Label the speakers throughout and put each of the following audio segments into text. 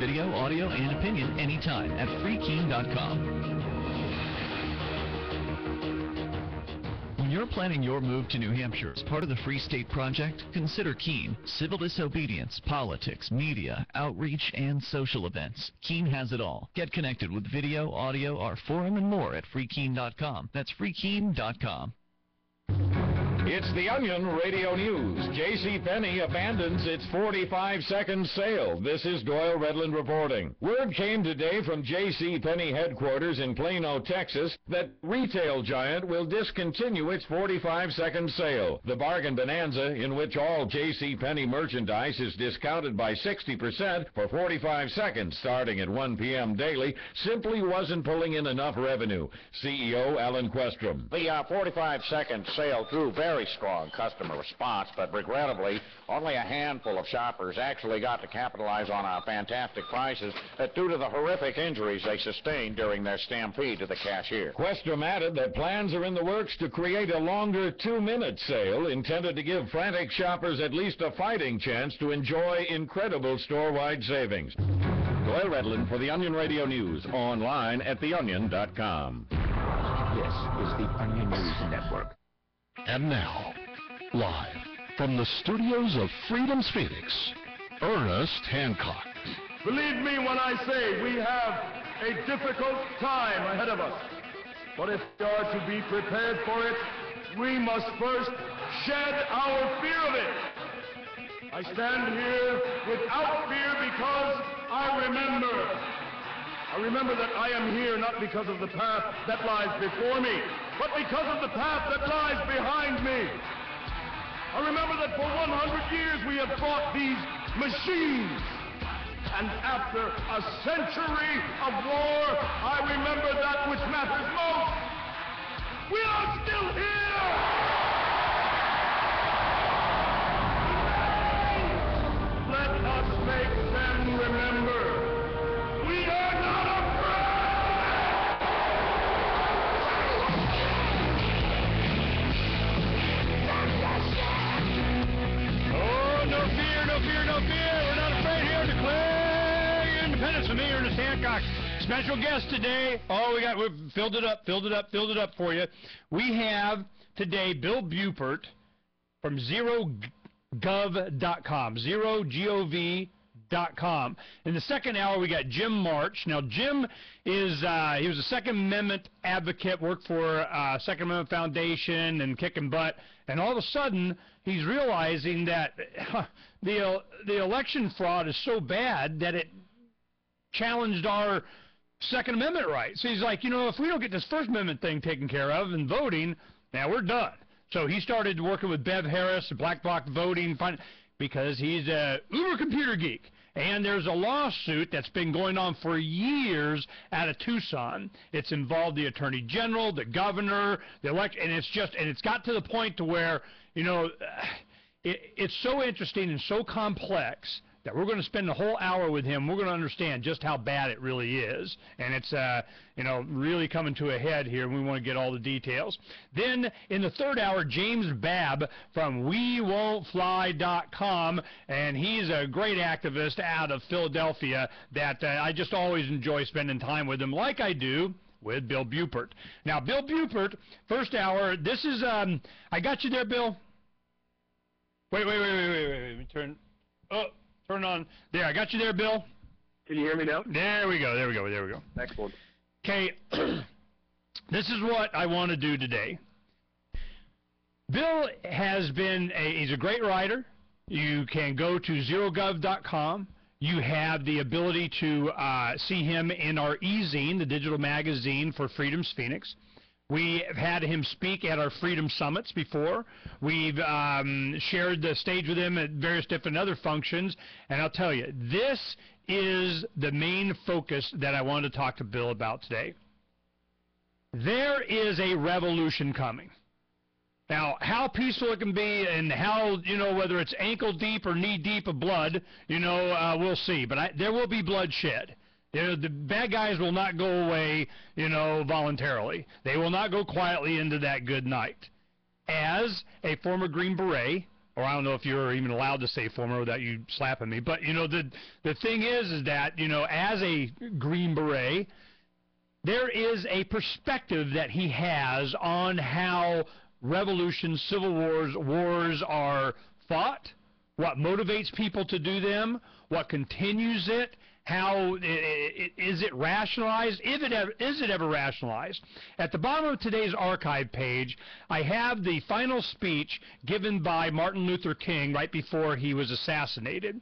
Speaker 1: video, audio, and opinion anytime at freekeen.com. When you're planning your move to New Hampshire as part of the Free State Project, consider Keene. Civil disobedience, politics, media, outreach, and social events. Keene has it all. Get connected with video, audio, our forum, and more at freekeen.com. That's freekeen.com.
Speaker 2: It's the Onion Radio News. JCPenney abandons its 45-second sale. This is Doyle Redland reporting. Word came today from JCPenney headquarters in Plano, Texas, that retail giant will discontinue its 45-second sale. The bargain bonanza, in which all JCPenney merchandise is discounted by 60% for 45 seconds starting at 1 p.m. daily, simply wasn't pulling in enough revenue. CEO Alan Questrom.
Speaker 3: The 45-second sale drew very strong customer response, but regrettably, only a handful of shoppers actually got to capitalize on our fantastic prices due to the horrific injuries they sustained during their stampede to the cashier.
Speaker 2: Questrom added that plans are in the works to create a longer 2-minute sale intended to give frantic shoppers at least a fighting chance to enjoy incredible store-wide savings. Doyle Redland for the Onion Radio News, online at theonion.com.
Speaker 4: This is the Onion News Network.
Speaker 5: And now, live from the studios of Freedom's Phoenix, Ernest Hancock.
Speaker 6: Believe me when I say we have a difficult time ahead of us. But if we are to be prepared for it, we must first shed our fear of it. I stand here without fear because I remember that I am here not because of the path that lies before me, but because of the path that lies behind me. I remember that for 100 years we have fought these machines. And after a century of war, I remember that which matters most. We are still here! Let us make them remember. We are not afraid!
Speaker 7: Oh, no fear, no fear, no fear. We're not afraid here. Declare your independence. From me, Ernest Hancock. Special guest today. Oh, we've filled it up for you. We have today Bill Buppert from zerogov.com. Zerogov.com. In the second hour, we got Jim March. Now, Jim is he was a Second Amendment advocate, worked for Second Amendment Foundation and kicking butt, and all of a sudden, he's realizing that the election fraud is so bad that it challenged our Second Amendment rights. So he's like, if we don't get this First Amendment thing taken care of and voting, now we're done. So he started working with Bev Harris, Black Bloc Voting, because he's a uber computer geek. And there's a lawsuit that's been going on for years out of Tucson. It's involved the Attorney General, the governor, the election, and it's got to the point to where, it's so interesting and so complex that we're going to spend the whole hour with him. We're going to understand just how bad it really is. And it's, really coming to a head here, and we want to get all the details. Then, in the third hour, James Babb from WeWon'tFly.com, and he's a great activist out of Philadelphia that I just always enjoy spending time with him, like I do with Bill Buppert. Now, Bill Buppert, first hour, this is, I got you there, Bill? Wait, let me turn on. There, I got you there, Bill.
Speaker 6: Can you hear me now?
Speaker 7: There we go.
Speaker 6: Excellent.
Speaker 7: Okay, this is what I want to do today. Bill has been he's a great writer. You can go to zerogov.com. You have the ability to see him in our e-zine, the digital magazine for Freedom's Phoenix. We have had him speak at our Freedom Summits before. We've shared the stage with him at various different other functions. And I'll tell you, this is the main focus that I wanted to talk to Bill about today. There is a revolution coming. Now, how peaceful it can be and how, whether it's ankle deep or knee deep of blood, we'll see. But there will be bloodshed. The bad guys will not go away, voluntarily. They will not go quietly into that good night. As a former Green Beret, or I don't know if you're even allowed to say former without you slapping me. But, you know, the thing is that, you know, as a Green Beret, there is a perspective that he has on how revolutions, civil wars are fought, what motivates people to do them, what continues it, how is it rationalized, is it ever rationalized. At the bottom of today's archive page, I have the final speech given by Martin Luther King right before he was assassinated.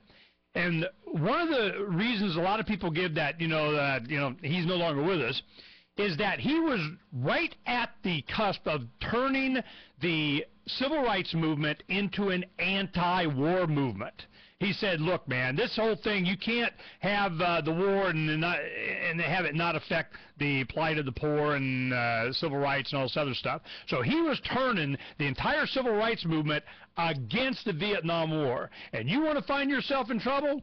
Speaker 7: And one of the reasons a lot of people give that, he's no longer with us, is that he was right at the cusp of turning the civil rights movement into an anti-war movement. He said, look, man, this whole thing, you can't have the war and have it not affect the plight of the poor and civil rights and all this other stuff. So he was turning the entire civil rights movement against the Vietnam War. And you want to find yourself in trouble?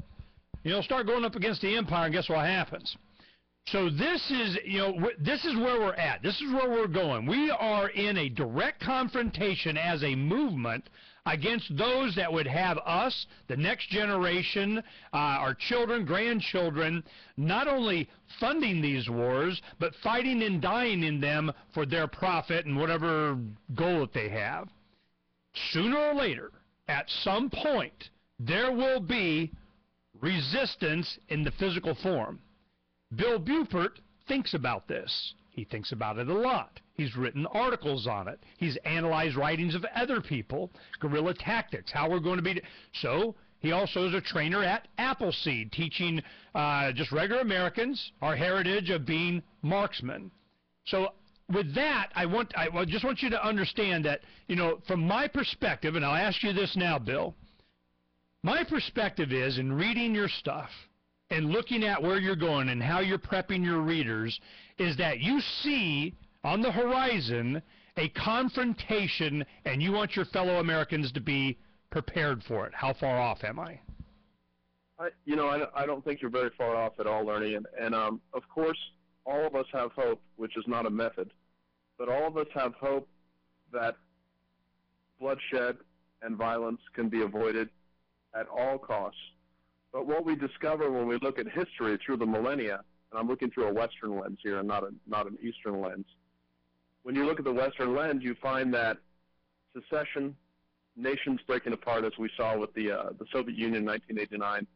Speaker 7: Start going up against the empire, and guess what happens? So this is, this is where we're at. This is where we're going. We are in a direct confrontation as a movement against those that would have us, the next generation, our children, grandchildren, not only funding these wars, but fighting and dying in them for their profit and whatever goal that they have. Sooner or later, at some point, there will be resistance in the physical form. Bill Buppert thinks about this. He thinks about it a lot. He's written articles on it. He's analyzed writings of other people, guerrilla tactics, how we're going to be. So he also is a trainer at Appleseed, teaching just regular Americans our heritage of being marksmen. So with that, I just want you to understand that, from my perspective, and I'll ask you this now, Bill, my perspective is, in reading your stuff and looking at where you're going and how you're prepping your readers, is that you see on the horizon a confrontation, and you want your fellow Americans to be prepared for it. How far off am I?
Speaker 6: I don't think you're very far off at all, Ernie. And of course, all of us have hope, which is not a method, but all of us have hope that bloodshed and violence can be avoided at all costs. But what we discover when we look at history through the millennia, and I'm looking through a Western lens here and not an Eastern lens, when you look at the Western lens, you find that secession, nations breaking apart, as we saw with the Soviet Union in 1989,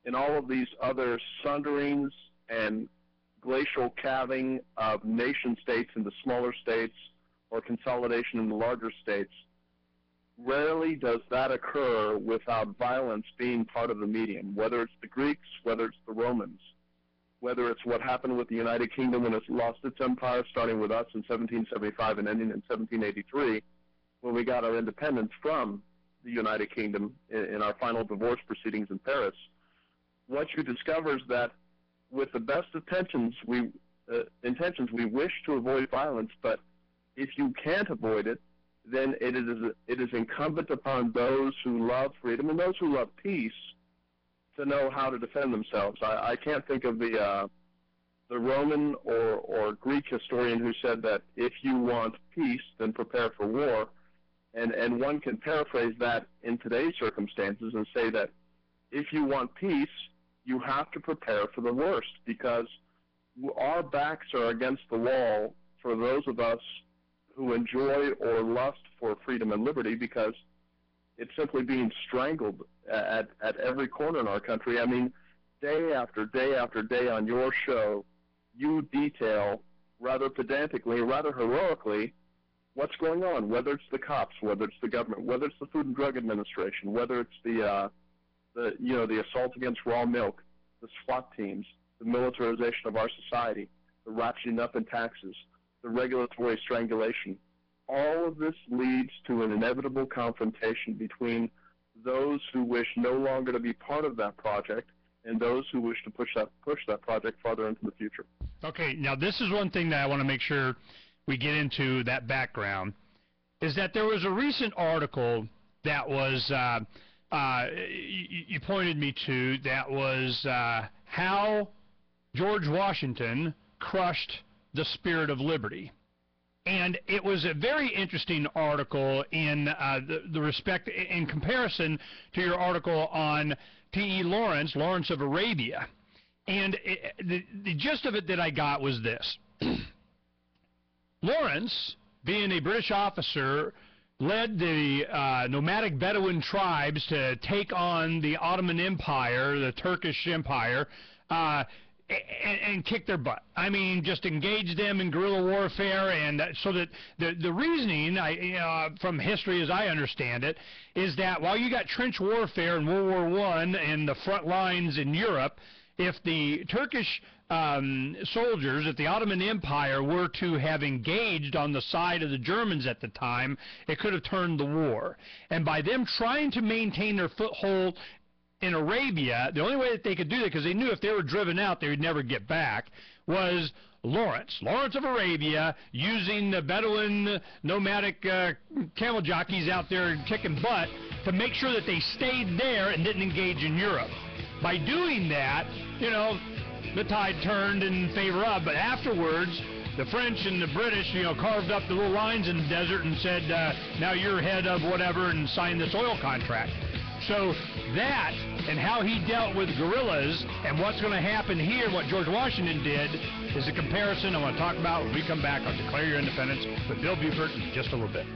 Speaker 6: and all of these other sunderings and glacial calving of nation states into smaller states or consolidation in the larger states, rarely does that occur without violence being part of the medium, whether it's the Greeks, whether it's the Romans, whether it's what happened with the United Kingdom when it lost its empire, starting with us in 1775 and ending in 1783, when we got our independence from the United Kingdom in our final divorce proceedings in Paris. What you discover is that with the best intentions, we wish to avoid violence, but if you can't avoid it, then it is incumbent upon those who love freedom and those who love peace to know how to defend themselves. I can't think of the Roman or Greek historian who said that if you want peace, then prepare for war. And one can paraphrase that in today's circumstances and say that if you want peace, you have to prepare for the worst, because our backs are against the wall for those of us who enjoy or lust for freedom and liberty, because it's simply being strangled at every corner in our country. I mean, day after day after day on your show, you detail rather pedantically, rather heroically, what's going on, whether it's the cops, whether it's the government, whether it's the Food and Drug Administration, whether it's the assault against raw milk, the SWAT teams, the militarization of our society, the ratcheting up in taxes, the regulatory strangulation. All of this leads to an inevitable confrontation between those who wish no longer to be part of that project and those who wish to push that project farther into the future.
Speaker 7: Okay, now this is one thing that I want to make sure we get into that background, is that there was a recent article that was you pointed me to, that was how George Washington crushed the spirit of liberty. And it was a very interesting article in the respect, in comparison to your article on T.E. Lawrence of Arabia. And the gist of it that I got was this. Lawrence, being a British officer, led the nomadic Bedouin tribes to take on the Ottoman Empire, the Turkish Empire, and kick their butt. I mean, just engage them in guerrilla warfare, and so that the reasoning, from history as I understand it, is that while you got trench warfare in World War I and the front lines in Europe, if the Turkish soldiers, if the Ottoman Empire were to have engaged on the side of the Germans at the time, it could have turned the war. And by them trying to maintain their foothold in Arabia, the only way that they could do that, because they knew if they were driven out, they would never get back, was Lawrence of Arabia, using the Bedouin nomadic camel jockeys out there kicking butt to make sure that they stayed there and didn't engage in Europe. By doing that, the tide turned in favor of, but afterwards, the French and the British, carved up the little lines in the desert and said, now you're head of whatever, and signed this oil contract. So that and how he dealt with guerrillas and what's going to happen here, what George Washington did, is a comparison I want to talk about when we come back on Declare Your Independence with Bill Buppert in just a little bit.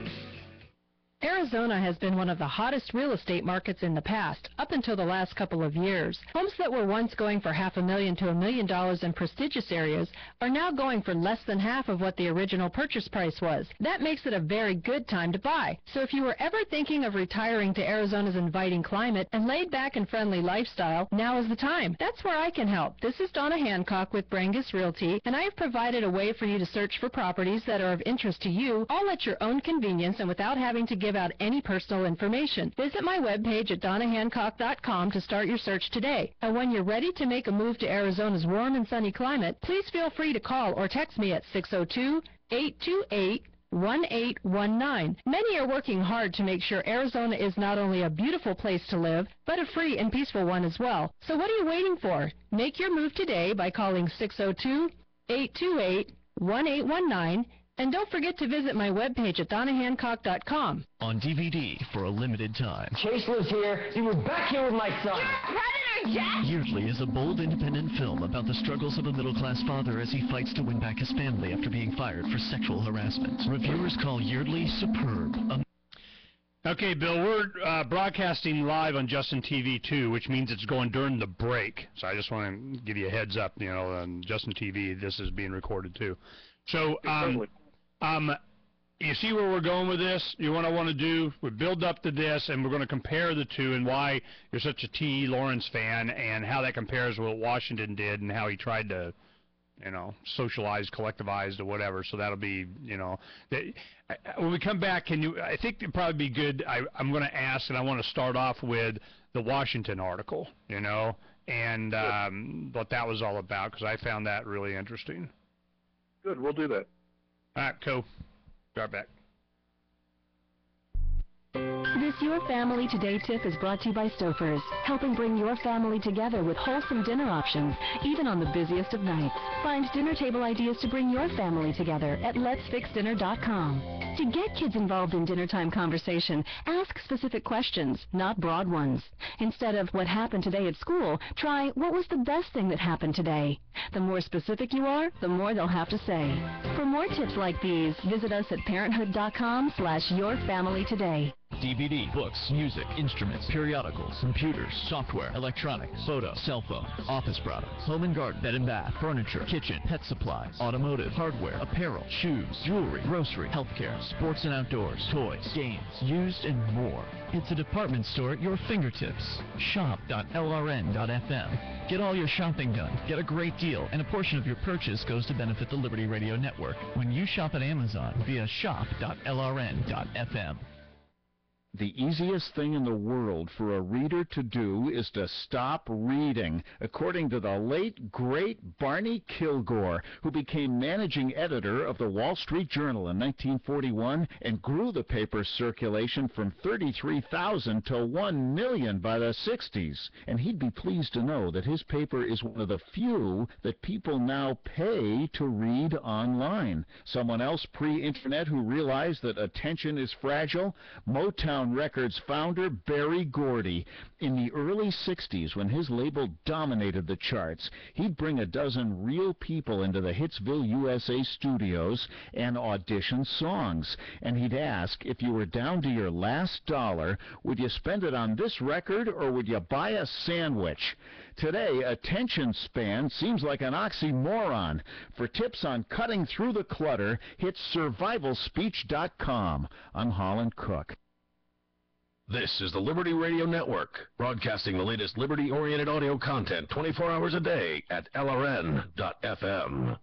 Speaker 8: Arizona has been one of the hottest real estate markets in the past, up until the last couple of years. Homes that were once going for $500,000 to $1 million in prestigious areas are now going for less than half of what the original purchase price was. That makes it a very good time to buy. So if you were ever thinking of retiring to Arizona's inviting climate and laid back and friendly lifestyle, now is the time. That's where I can help. This is Donna Hancock with Brangus Realty, and I have provided a way for you to search for properties that are of interest to you, all at your own convenience and without having to give out any personal information. Visit my webpage at donnahancock.com to start your search today. And when you're ready to make a move to Arizona's warm and sunny climate, please feel free to call or text me at 602-828-1819. Many are working hard to make sure Arizona is not only a beautiful place to live, but a free and peaceful one as well. So what are you waiting for? Make your move today by calling 602-828-1819. And don't forget to visit my webpage at donnahancock.com.
Speaker 1: On DVD for a limited time.
Speaker 9: Chase lives here. He was back here with my son.
Speaker 10: You're a predator, Jack!
Speaker 1: Yeardley is a bold independent film about the struggles of a middle-class father as he fights to win back his family after being fired for sexual harassment. Reviewers call Yeardley superb.
Speaker 7: Okay, Bill, we're broadcasting live on Justin TV, too, which means it's going during the break. So I just want to give you a heads up, on Justin TV, this is being recorded, too. So, you see where we're going with this? What I want to do, we build up to this, and we're going to compare the two and why you're such a T. Lawrence fan and how that compares with what Washington did and how he tried to, socialize, collectivize, or whatever. So that'll be, when we come back, I think it'd probably be good, I'm going to ask, and I want to start off with the Washington article, and what that was all about, because I found that really interesting.
Speaker 6: Good, we'll do that.
Speaker 7: All right, cool. Start back.
Speaker 11: This Your Family Today tip is brought to you by Stouffer's, helping bring your family together with wholesome dinner options, even on the busiest of nights. Find dinner table ideas to bring your family together at letsfixdinner.com. To get kids involved in dinnertime conversation, ask specific questions, not broad ones. Instead of what happened today at school, try what was the best thing that happened today. The more specific you are, the more they'll have to say. For more tips like these, visit us at parenthood.com/yourfamilytoday.
Speaker 1: DVD, books, music, instruments, periodicals, computers, software, electronics, photo, cell phones, office products, home and garden, bed and bath, furniture, kitchen, pet supplies, automotive, hardware, apparel, shoes, jewelry, grocery, healthcare, sports and outdoors, toys, games, used, and more. It's a department store at your fingertips. Shop.lrn.fm. Get all your shopping done, get a great deal, and a portion of your purchase goes to benefit the Liberty Radio Network when you shop at Amazon via shop.lrn.fm.
Speaker 2: The easiest thing in the world for a reader to do is to stop reading, according to the late, great Barney Kilgore, who became managing editor of the Wall Street Journal in 1941 and grew the paper's circulation from 33,000 to 1 million by the 60s. And he'd be pleased to know that his paper is one of the few that people now pay to read online. Someone else pre-internet who realized that attention is fragile? Motown Records founder Berry Gordy. In the early 60s, when his label dominated the charts, he'd bring a dozen real people into the Hitsville, USA studios and audition songs. And he'd ask, if you were down to your last dollar, would you spend it on this record or would you buy a sandwich? Today, attention span seems like an oxymoron. For tips on cutting through the clutter, hit survivalspeech.com. I'm Holland Cook.
Speaker 5: This is the Liberty Radio Network, broadcasting the latest liberty-oriented audio content 24 hours a day at LRN.FM.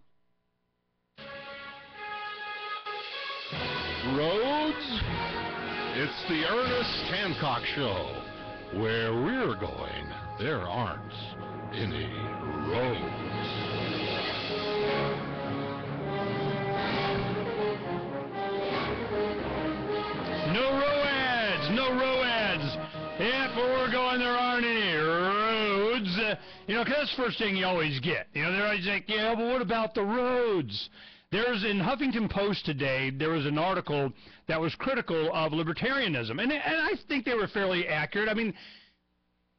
Speaker 5: Roads? It's the Ernest Hancock Show. Where we're going, there aren't any roads.
Speaker 7: No row ads. Yep, where we're going, there aren't any roads. Because that's the first thing you always get. They're always like, yeah, but what about the roads? There's, in Huffington Post today, there was an article that was critical of libertarianism. And I think they were fairly accurate. I mean,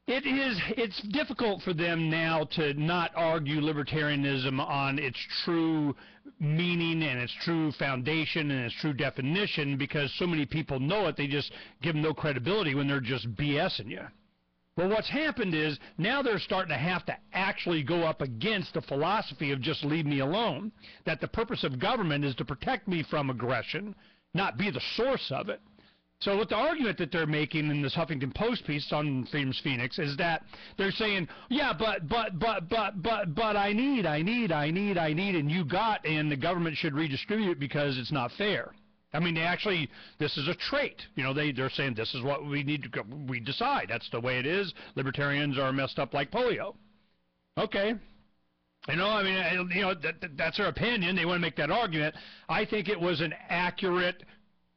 Speaker 7: it's difficult for them now to not argue libertarianism on its true meaning and its true foundation and its true definition, because so many people know it, they just give them no credibility when they're just BSing you. Well, what's happened is now they're starting to have to actually go up against the philosophy of just leave me alone, that the purpose of government is to protect me from aggression, not be the source of it. So what the argument that they're making in this Huffington Post piece on Freedom's Phoenix is that they're saying, yeah, but I need, and you got, and the government should redistribute because it's not fair. I mean, this is a trait. They're saying this is what we need to go, we decide. That's the way it is. Libertarians are messed up like polio. Okay. That's their opinion. They want to make that argument. I think it was an accurate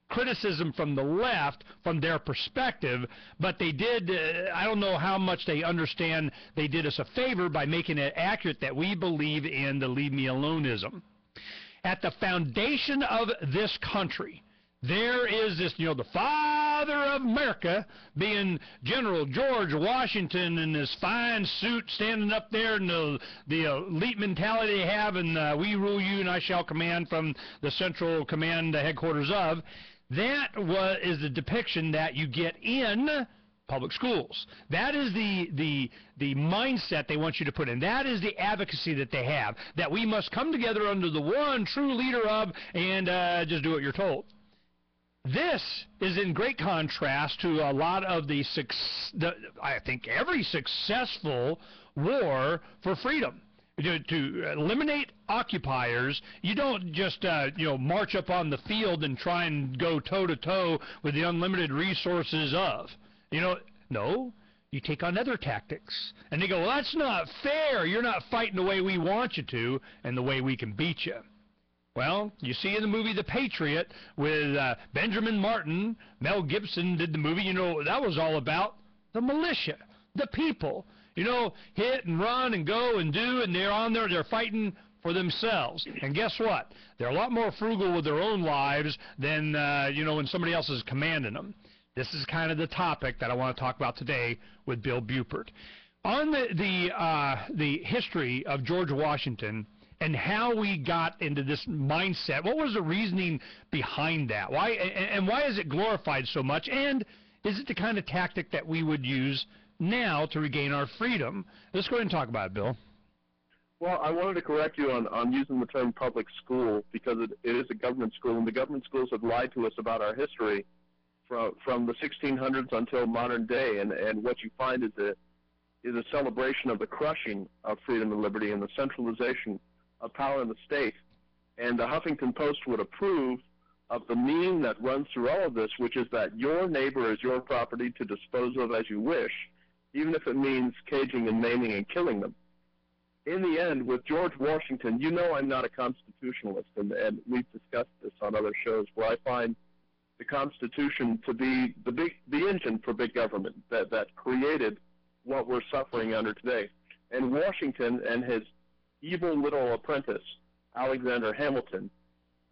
Speaker 7: criticism from the left, from their perspective, but they did, I don't know how much they understand, they did us a favor by making it accurate that we believe in the leave me aloneism. At the foundation of this country, there is this, the father of America being General George Washington in this fine suit standing up there, and the elite mentality they have, and we rule you and I shall command from the central command headquarters of. That is the depiction that you get in public schools. That is the mindset they want you to put in. That is the advocacy that they have, that we must come together under the one true leader of and just do what you're told. This is in great contrast to a lot of I think every successful war for freedom. To eliminate occupiers, you don't just march up on the field and try and go toe-to-toe with the unlimited resources of. No, you take on other tactics. And they go, well, that's not fair. You're not fighting the way we want you to and the way we can beat you. Well, you see in the movie The Patriot with Benjamin Martin, Mel Gibson did the movie, that was all about the militia, the people. Hit and run and go and do, and they're on there, they're fighting for themselves. And guess what? They're a lot more frugal with their own lives than, when somebody else is commanding them. This is kind of the topic that I want to talk about today with Bill Buppert. On the history of George Washington and how we got into this mindset, what was the reasoning behind that? Why is it glorified so much? And is it the kind of tactic that we would use now to regain our freedom? Let's go ahead and talk about it, Bill.
Speaker 6: Well, I wanted to correct you on using the term public school, because it is a government school, and the government schools have lied to us about our history from the 1600s until modern day, and what you find is a celebration of the crushing of freedom and liberty and the centralization of power in the state. And the Huffington Post would approve of the meme that runs through all of this, which is that your neighbor is your property to dispose of as you wish, even if it means caging and maiming and killing them. In the end, with George Washington, you know I'm not a constitutionalist, and we've discussed this on other shows, where I find the Constitution to be the engine for big government that created what we're suffering under today. And Washington and his evil little apprentice, Alexander Hamilton,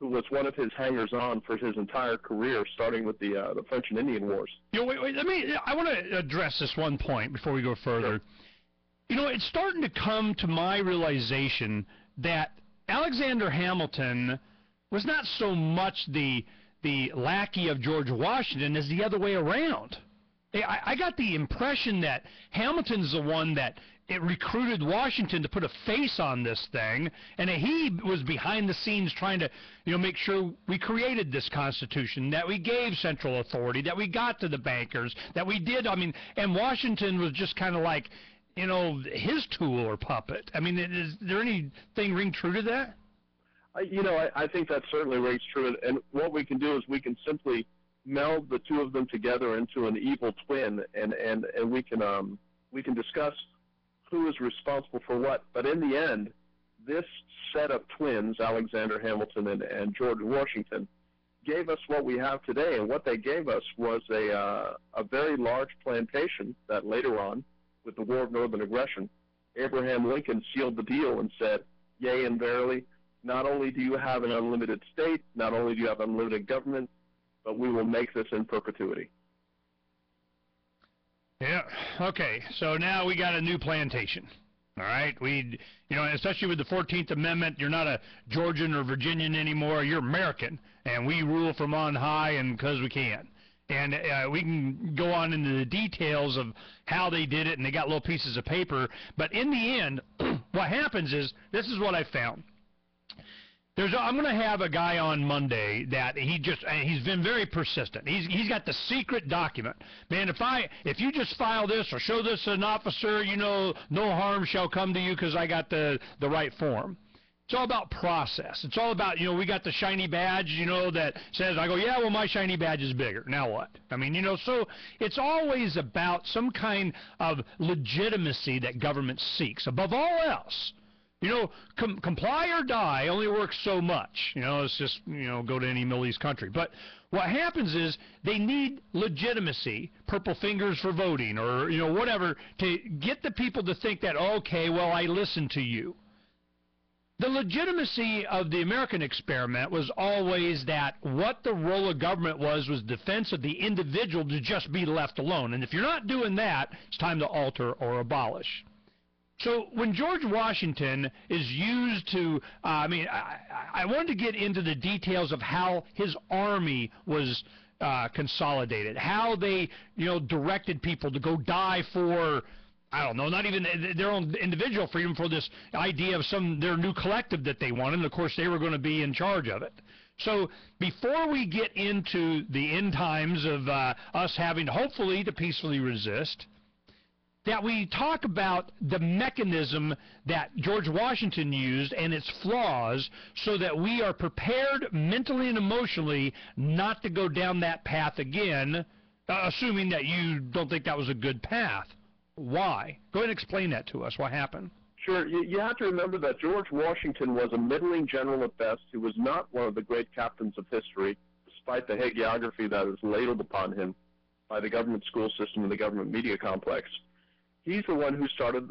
Speaker 6: who was one of his hangers-on for his entire career, starting with the French and Indian Wars.
Speaker 7: Wait, I want to address this one point before we go further. Sure. It's starting to come to my realization that Alexander Hamilton was not so much the lackey of George Washington as the other way around. I got the impression that Hamilton's the one that recruited Washington to put a face on this thing, and that he was behind the scenes trying to, make sure we created this Constitution, that we gave central authority, that we got to the bankers, that we did. And Washington was just kind of like, his tool or puppet. Is there anything ring true to that?
Speaker 6: I think that certainly rings true, and what we can do is we can simply meld the two of them together into an evil twin, and we can discuss who is responsible for what. But in the end, this set of twins, Alexander Hamilton and George Washington, gave us what we have today, and what they gave us was a very large plantation that later on, with the War of Northern Aggression, Abraham Lincoln sealed the deal and said, yea and verily, not only do you have an unlimited state, not only do you have unlimited government, but we will make this in perpetuity.
Speaker 7: Yeah, okay, so now we got a new plantation, all right? Especially with the 14th Amendment, you're not a Georgian or Virginian anymore, you're American, and we rule from on high and because we can. And we can go on into the details of how they did it, and they got little pieces of paper, but in the end, what happens is, this is what I found. I'm going to have a guy on Monday that he's been very persistent. He's got the secret document. Man, if you just file this or show this to an officer, no harm shall come to you because I got the right form. It's all about process. It's all about, we got the shiny badge, that says, I go, yeah, well, my shiny badge is bigger. Now what? So it's always about some kind of legitimacy that government seeks, above all else. Comply or die only works so much. It's just, go to any Middle East country. But what happens is they need legitimacy, purple fingers for voting, or, whatever, to get the people to think that, okay, well, I listen to you. The legitimacy of the American experiment was always that what the role of government was defense of the individual to just be left alone. And if you're not doing that, it's time to alter or abolish. So when George Washington is used to, I wanted to get into the details of how his army was consolidated, how they, directed people to go die for, I don't know, not even their own individual freedom, for this idea of their new collective that they wanted, and of course they were going to be in charge of it. So before we get into the end times of us having, hopefully, to peacefully resist, that we talk about the mechanism that George Washington used and its flaws so that we are prepared mentally and emotionally not to go down that path again, assuming that you don't think that was a good path. Why? Go ahead and explain that to us. What happened?
Speaker 6: Sure. You have to remember that George Washington was a middling general at best who was not one of the great captains of history, despite the hagiography that is ladled upon him by the government school system and the government media complex. He's the one who started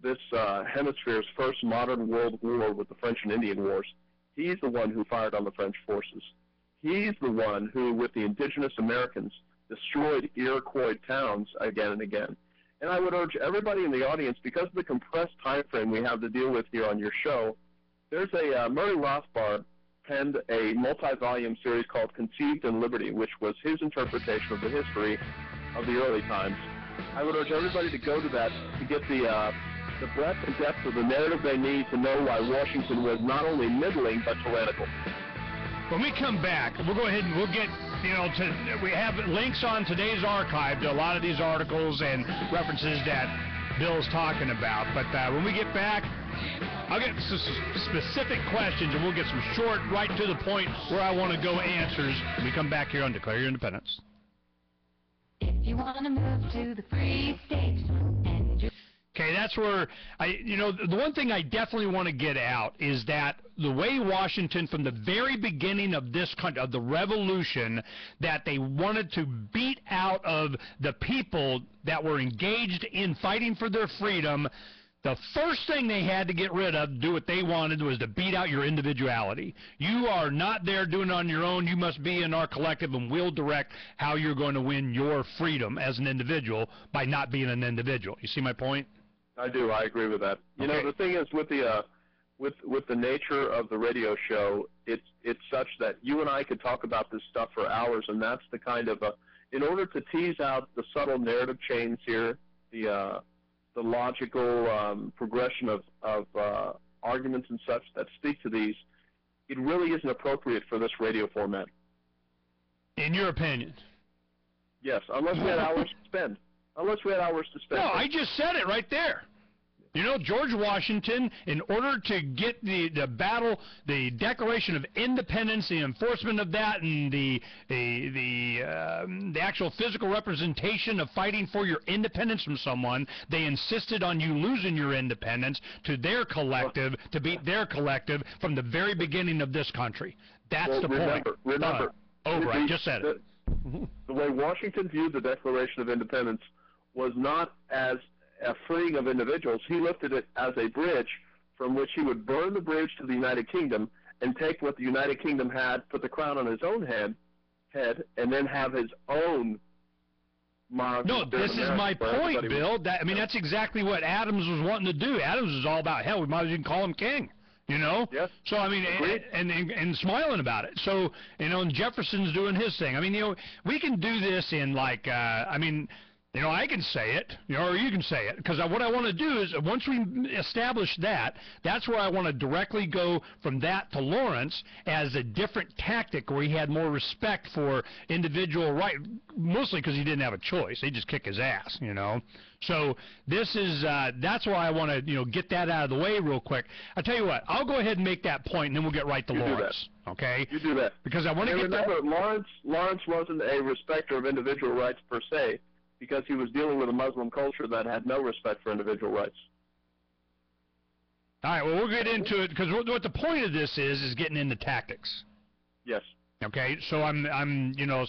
Speaker 6: this hemisphere's first modern world war with the French and Indian Wars. He's the one who fired on the French forces. He's the one who, with the indigenous Americans, destroyed Iroquois towns again and again. And I would urge everybody in the audience, because of the compressed time frame we have to deal with here on your show, there's Murray Rothbard penned a multi-volume series called Conceived in Liberty, which was his interpretation of the history of the early times. I would urge everybody to go to that to get the breadth and depth of the narrative they need to know why Washington was not only middling but tyrannical.
Speaker 7: When we come back, we'll go ahead and we'll get, we have links on today's archive to a lot of these articles and references that Bill's talking about. But when we get back, I'll get some specific questions, and we'll get some short, right to the point, where I want to go answers when we come back here on Declare Your Independence.
Speaker 10: If you want to move to the free state and you...
Speaker 7: Okay, that's where the one thing I definitely want to get out is that the way Washington, from the very beginning of this country, of the revolution, that they wanted to beat out of the people that were engaged in fighting for their freedom, the first thing they had to get rid of, do what they wanted, was to beat out your individuality. You are not there doing it on your own. You must be in our collective, and we'll direct how you're going to win your freedom as an individual by not being an individual. You see my point?
Speaker 6: I do. I agree with that. You know, the thing is with the nature of the radio show, it's such that you and I could talk about this stuff for hours, and that's the kind of in order to tease out the subtle narrative chains here, the logical progression of arguments and such that speak to these, it really isn't appropriate for this radio format.
Speaker 7: In your opinion?
Speaker 6: Yes, unless we had hours to spend.
Speaker 7: No, I just said it right there. You know, George Washington, in order to get the Declaration of Independence, the enforcement of that, and the actual physical representation of fighting for your independence from someone, they insisted on you losing your independence to their collective, to beat their collective from the very beginning of this country. That's the point.
Speaker 6: Remember.
Speaker 7: Over. I just said it.
Speaker 6: The way Washington viewed the Declaration of Independence was not as a freeing of individuals. He lifted it as a bridge from which he would burn the bridge to the United Kingdom and take what the United Kingdom had, put the crown on his own head, and then have his own monarchy.
Speaker 7: No, this is my point, Bill. That's exactly what Adams was wanting to do. Adams was all about, hell, we might as well call him king. You know?
Speaker 6: Yes.
Speaker 7: So, and smiling about it. So, and Jefferson's doing his thing. We can do this in I can say it, or you can say it, because what I want to do is, once we establish that, that's where I want to directly go from that to Lawrence as a different tactic where he had more respect for individual right, mostly because he didn't have a choice. They just kick his ass, So this is, that's why I want to, get that out of the way real quick. I'll tell you what, I'll go ahead and make that point, and then we'll get right to Lawrence. Okay?
Speaker 6: You do that.
Speaker 7: Because I want to get
Speaker 6: remember, Lawrence wasn't a respecter of individual rights per se, because he was dealing with a Muslim culture that had no respect for individual rights.
Speaker 7: All right, well, we'll get into it, because what the point of this is getting into tactics.
Speaker 6: Yes.
Speaker 7: Okay, so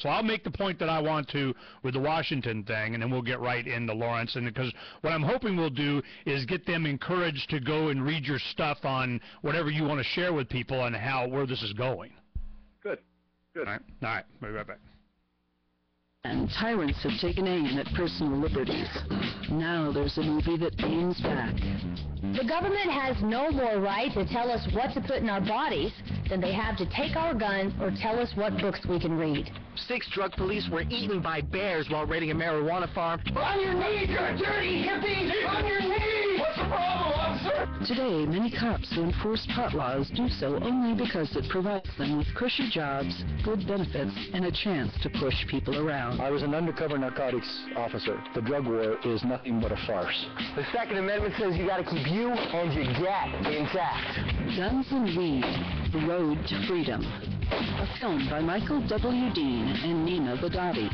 Speaker 7: so I'll make the point that I want to with the Washington thing, and then we'll get right into Lawrence, and because what I'm hoping we'll do is get them encouraged to go and read your stuff on whatever you want to share with people on where this is going.
Speaker 6: Good.
Speaker 7: All right, we'll be right back.
Speaker 12: And tyrants have taken aim at personal liberties. Now there's a movie that aims back.
Speaker 13: The government has no more right to tell us what to put in our bodies than they have to take our guns or tell us what books we can read.
Speaker 9: 6 drug police were eaten by bears while raiding a marijuana farm.
Speaker 14: On your knees, you dirty hippie! On your knees! What's the problem, officer?
Speaker 12: Today, many cops who enforce pot laws do so only because it provides them with cushy jobs, good benefits, and a chance to push people around.
Speaker 15: I was an undercover narcotics officer. The drug war is nothing but a farce.
Speaker 9: The Second Amendment says you gotta keep you and your gat intact.
Speaker 12: Guns and Weed, The Road to Freedom. A film by Michael W. Dean and Nina Badati.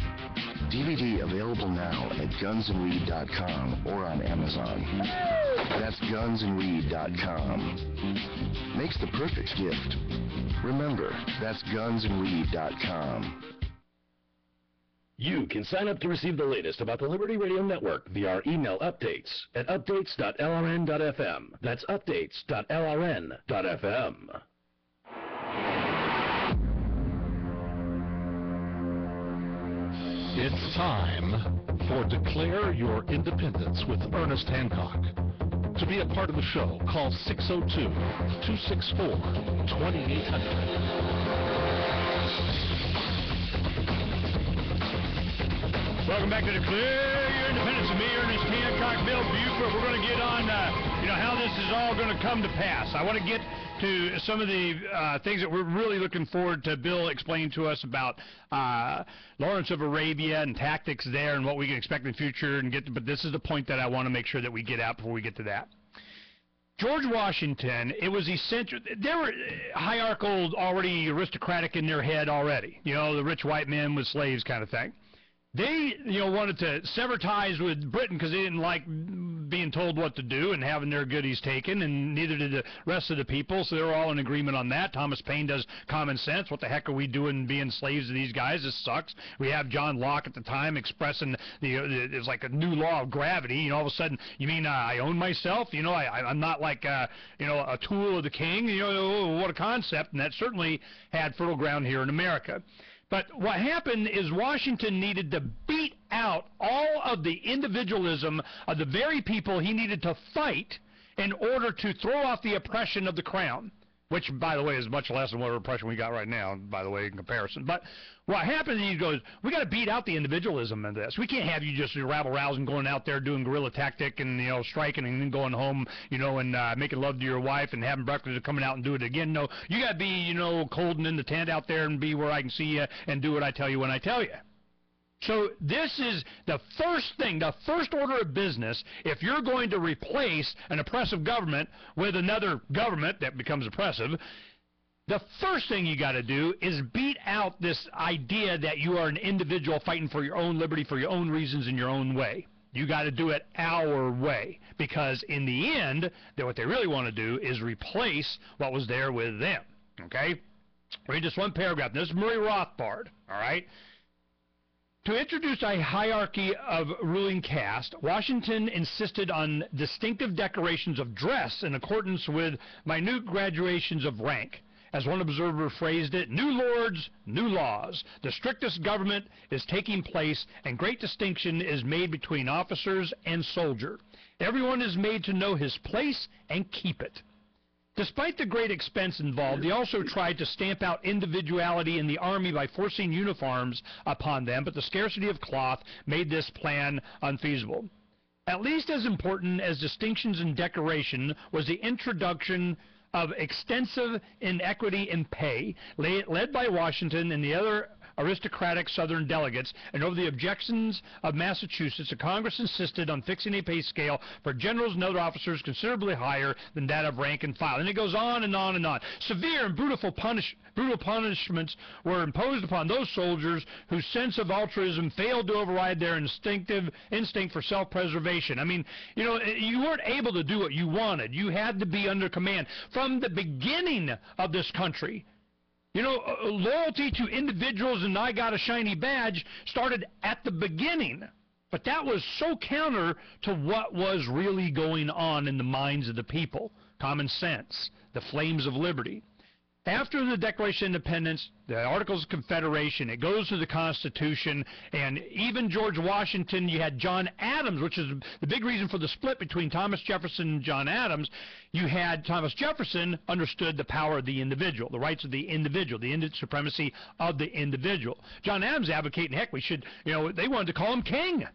Speaker 16: DVD available now at gunsandweed.com or on Amazon. That's gunsandweed.com. Makes the perfect gift. Remember, that's gunsandweed.com.
Speaker 5: You can sign up to receive the latest about the Liberty Radio Network via our email updates at updates.lrn.fm. That's updates.lrn.fm.
Speaker 17: It's time for Declare Your Independence with Ernest Hancock. To be a part of the show, call 602-264-2800.
Speaker 7: Welcome back to Declare Your Independence with me, Ernest Hancock, Bill Buppert. We're going to get on, how this is all going to come to pass. I want to get to some of the things that we're really looking forward to Bill explaining to us about Lawrence of Arabia and tactics there and what we can expect in the future. But this is the point that I want to make sure that we get out before we get to that. George Washington, it was essential. They were hierarchical, already aristocratic in their head already. You know, the rich white men with slaves kind of thing. They, wanted to sever ties with Britain because they didn't like being told what to do and having their goodies taken, and neither did the rest of the people, so they were all in agreement on that. Thomas Paine does Common Sense. What the heck are we doing being slaves to these guys? This sucks. We have John Locke at the time expressing it's like a new law of gravity. All of a sudden, you mean I own myself? I'm not like, a tool of the king? What a concept, and that certainly had fertile ground here in America. But what happened is Washington needed to beat out all of the individualism of the very people he needed to fight in order to throw off the oppression of the crown, which, by the way, is much less than what oppression we got right now, by the way, in comparison. But what happened, he goes, we got to beat out the individualism in this. We can't have you just rabble-rousing, going out there doing guerrilla tactic and, striking and then going home, and making love to your wife and having breakfast and coming out and do it again. No, you got to be, cold and in the tent out there and be where I can see you and do what I tell you when I tell you. So this is the first thing, the first order of business. If you're going to replace an oppressive government with another government that becomes oppressive, the first thing you got to do is beat out this idea that you are an individual fighting for your own liberty, for your own reasons, in your own way. You got to do it our way, because in the end, what they really want to do is replace what was there with them. Okay? Read just one paragraph. This is Murray Rothbard. All right? To introduce a hierarchy of ruling caste, Washington insisted on distinctive decorations of dress in accordance with minute graduations of rank. As one observer phrased it, new lords, new laws. The strictest government is taking place, and great distinction is made between officers and soldier. Everyone is made to know his place and keep it. Despite the great expense involved, he also tried to stamp out individuality in the army by forcing uniforms upon them, but the scarcity of cloth made this plan unfeasible. At least as important as distinctions in decoration was the introduction of extensive inequity in pay, led by Washington and the other aristocratic Southern delegates, and over the objections of Massachusetts, the Congress insisted on fixing a pay scale for generals and other officers considerably higher than that of rank and file. And it goes on and on and on. Severe and brutal punishments were imposed upon those soldiers whose sense of altruism failed to override their instinct for self-preservation. I mean, you weren't able to do what you wanted. You had to be under command. From the beginning of this country, loyalty to individuals and I got a shiny badge started at the beginning. But that was so counter to what was really going on in the minds of the people. Common sense, the flames of liberty. After the Declaration of Independence, the Articles of Confederation, it goes to the Constitution, and even George Washington, you had John Adams, which is the big reason for the split between Thomas Jefferson and John Adams. You had Thomas Jefferson understood the power of the individual, the rights of the individual, the supremacy of the individual. John Adams advocating, heck, we should, they wanted to call him king.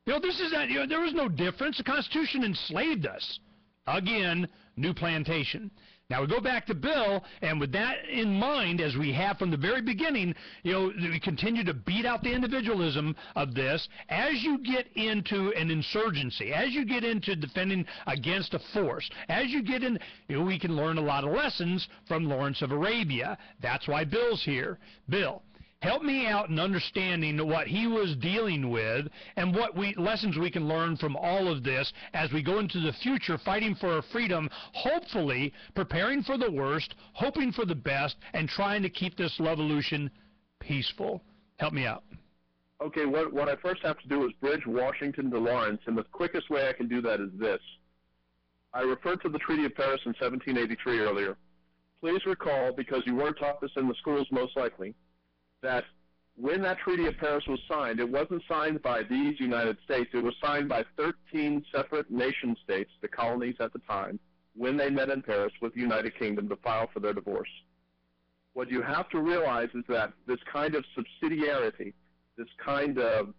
Speaker 7: This is that, there was no difference. The Constitution enslaved us. Again, new plantation. Now, we go back to Bill, and with that in mind, as we have from the very beginning, we continue to beat out the individualism of this. As you get into an insurgency, as you get into defending against a force, as you get in, we can learn a lot of lessons from Lawrence of Arabia. That's why Bill's here. Bill, help me out in understanding what he was dealing with and what lessons we can learn from all of this as we go into the future, fighting for our freedom, hopefully preparing for the worst, hoping for the best, and trying to keep this revolution peaceful. Help me out.
Speaker 6: Okay, what I first have to do is bridge Washington to Lawrence, and the quickest way I can do that is this. I referred to the Treaty of Paris in 1783 earlier. Please recall, because you weren't taught this in the schools most likely, that when that Treaty of Paris was signed, it wasn't signed by these United States. It was signed by 13 separate nation states, the colonies at the time, when they met in Paris with the United Kingdom to file for their divorce. What you have to realize is that this kind of subsidiarity, this kind of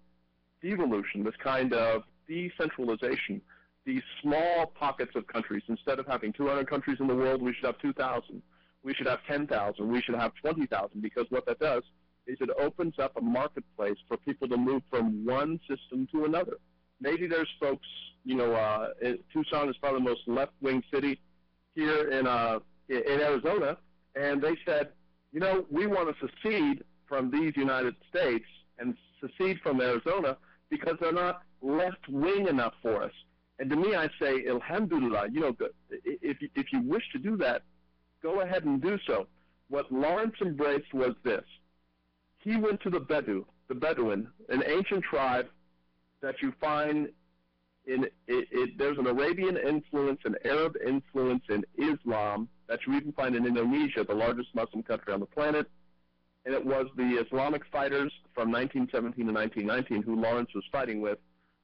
Speaker 6: devolution, this kind of decentralization, these small pockets of countries, instead of having 200 countries in the world, we should have 2,000. We should have 10,000. We should have 20,000, because what that does is it opens up a marketplace for people to move from one system to another. maybe there's folks, Tucson is probably the most left-wing city here in Arizona, and they said, we want to secede from these United States and secede from Arizona because they're not left-wing enough for us. And to me, I say, alhamdulillah, if you wish to do that, go ahead and do so. What Lawrence embraced was this. He went to the Bedouin, an ancient tribe that you find there's an Arabian influence, an Arab influence in Islam that you even find in Indonesia, the largest Muslim country on the planet. And it was the Islamic fighters from 1917 to 1919 who Lawrence was fighting with,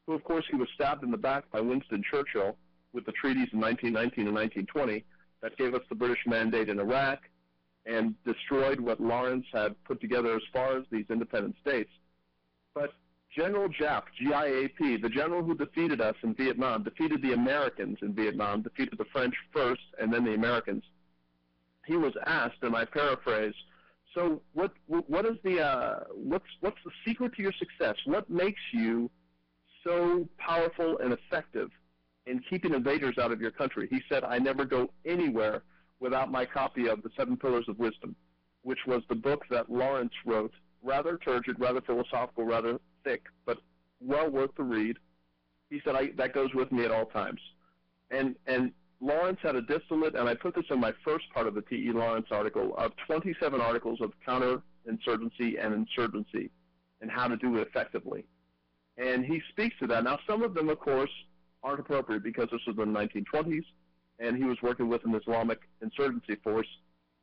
Speaker 6: who, of course, he was stabbed in the back by Winston Churchill with the treaties in 1919 and 1920 that gave us the British mandate in Iraq and destroyed what Lawrence had put together as far as these independent states. But General Giap, G-I-A-P, the general who defeated us in Vietnam, defeated the Americans in Vietnam, defeated the French first and then the Americans. He was asked, and I paraphrase, so what is what's the secret to your success? What makes you so powerful and effective in keeping invaders out of your country? He said, I never go anywhere without my copy of The Seven Pillars of Wisdom, which was the book that Lawrence wrote, rather turgid, rather philosophical, rather thick, but well worth the read. He said, that goes with me at all times. And Lawrence had a distillate, and I put this in my first part of the T.E. Lawrence article, of 27 articles of counterinsurgency and insurgency and how to do it effectively. And he speaks to that. Now, some of them, of course, aren't appropriate because this was in the 1920s, and he was working with an Islamic insurgency force.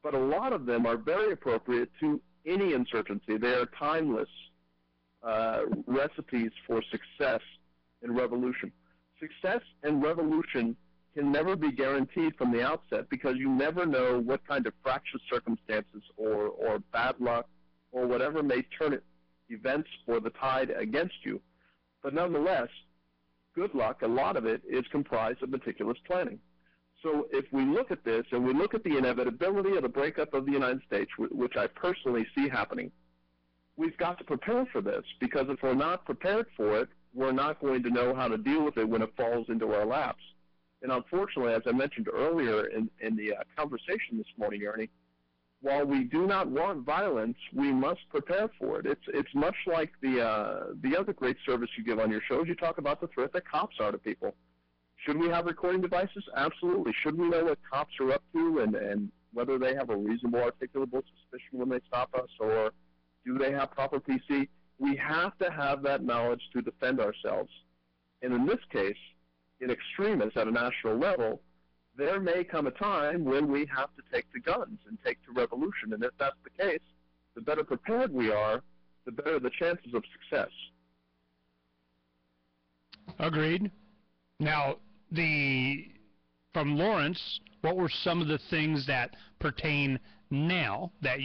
Speaker 6: But a lot of them are very appropriate to any insurgency. They are timeless recipes for success in revolution. Success in revolution can never be guaranteed from the outset because you never know what kind of fractious circumstances or bad luck or whatever may turn events or the tide against you. But nonetheless, good luck, a lot of it is comprised of meticulous planning. So if we look at this and we look at the inevitability of the breakup of the United States, which I personally see happening, we've got to prepare for this, because if we're not prepared for it, we're not going to know how to deal with it when it falls into our laps. And unfortunately, as I mentioned earlier in the conversation this morning, Ernie, while we do not want violence, we must prepare for it. It's much like the other great service you give on your shows. You talk about the threat that cops are to people. Should we have recording devices? Absolutely. Should we know what cops are up to and whether they have a reasonable, articulable suspicion when they stop us, or do they have proper PC? We have to have that knowledge to defend ourselves. And in this case, in extremis at a national level, there may come a time when we have to take to guns and take to revolution. And if that's the case, the better prepared we are, the better the chances of success. Agreed.
Speaker 7: Now, from Lawrence, what were some of the things that pertain now that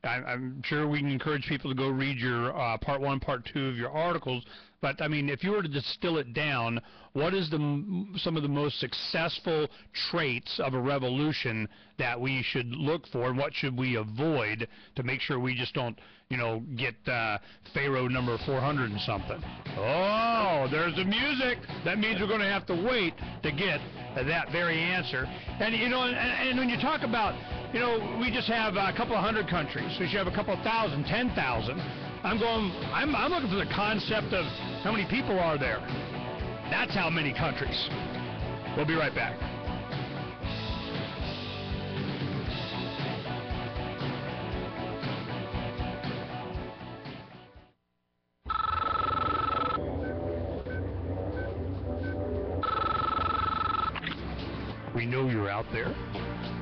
Speaker 7: I'm sure we can encourage people to go read your part 1, part 2 of your articles, but if you were to distill it down, what is some of the most successful traits of a revolution that we should look for, and what should we avoid to make sure we just don't, get Pharaoh number 400 and something? Oh, there's the music. That means we're going to have to wait to get that very answer. And, and when you talk about, we just have a couple of hundred countries. We should have a couple of thousand, 10,000. I'm looking for the concept of how many people are there. That's how many countries. We'll be right back. We know you're out there.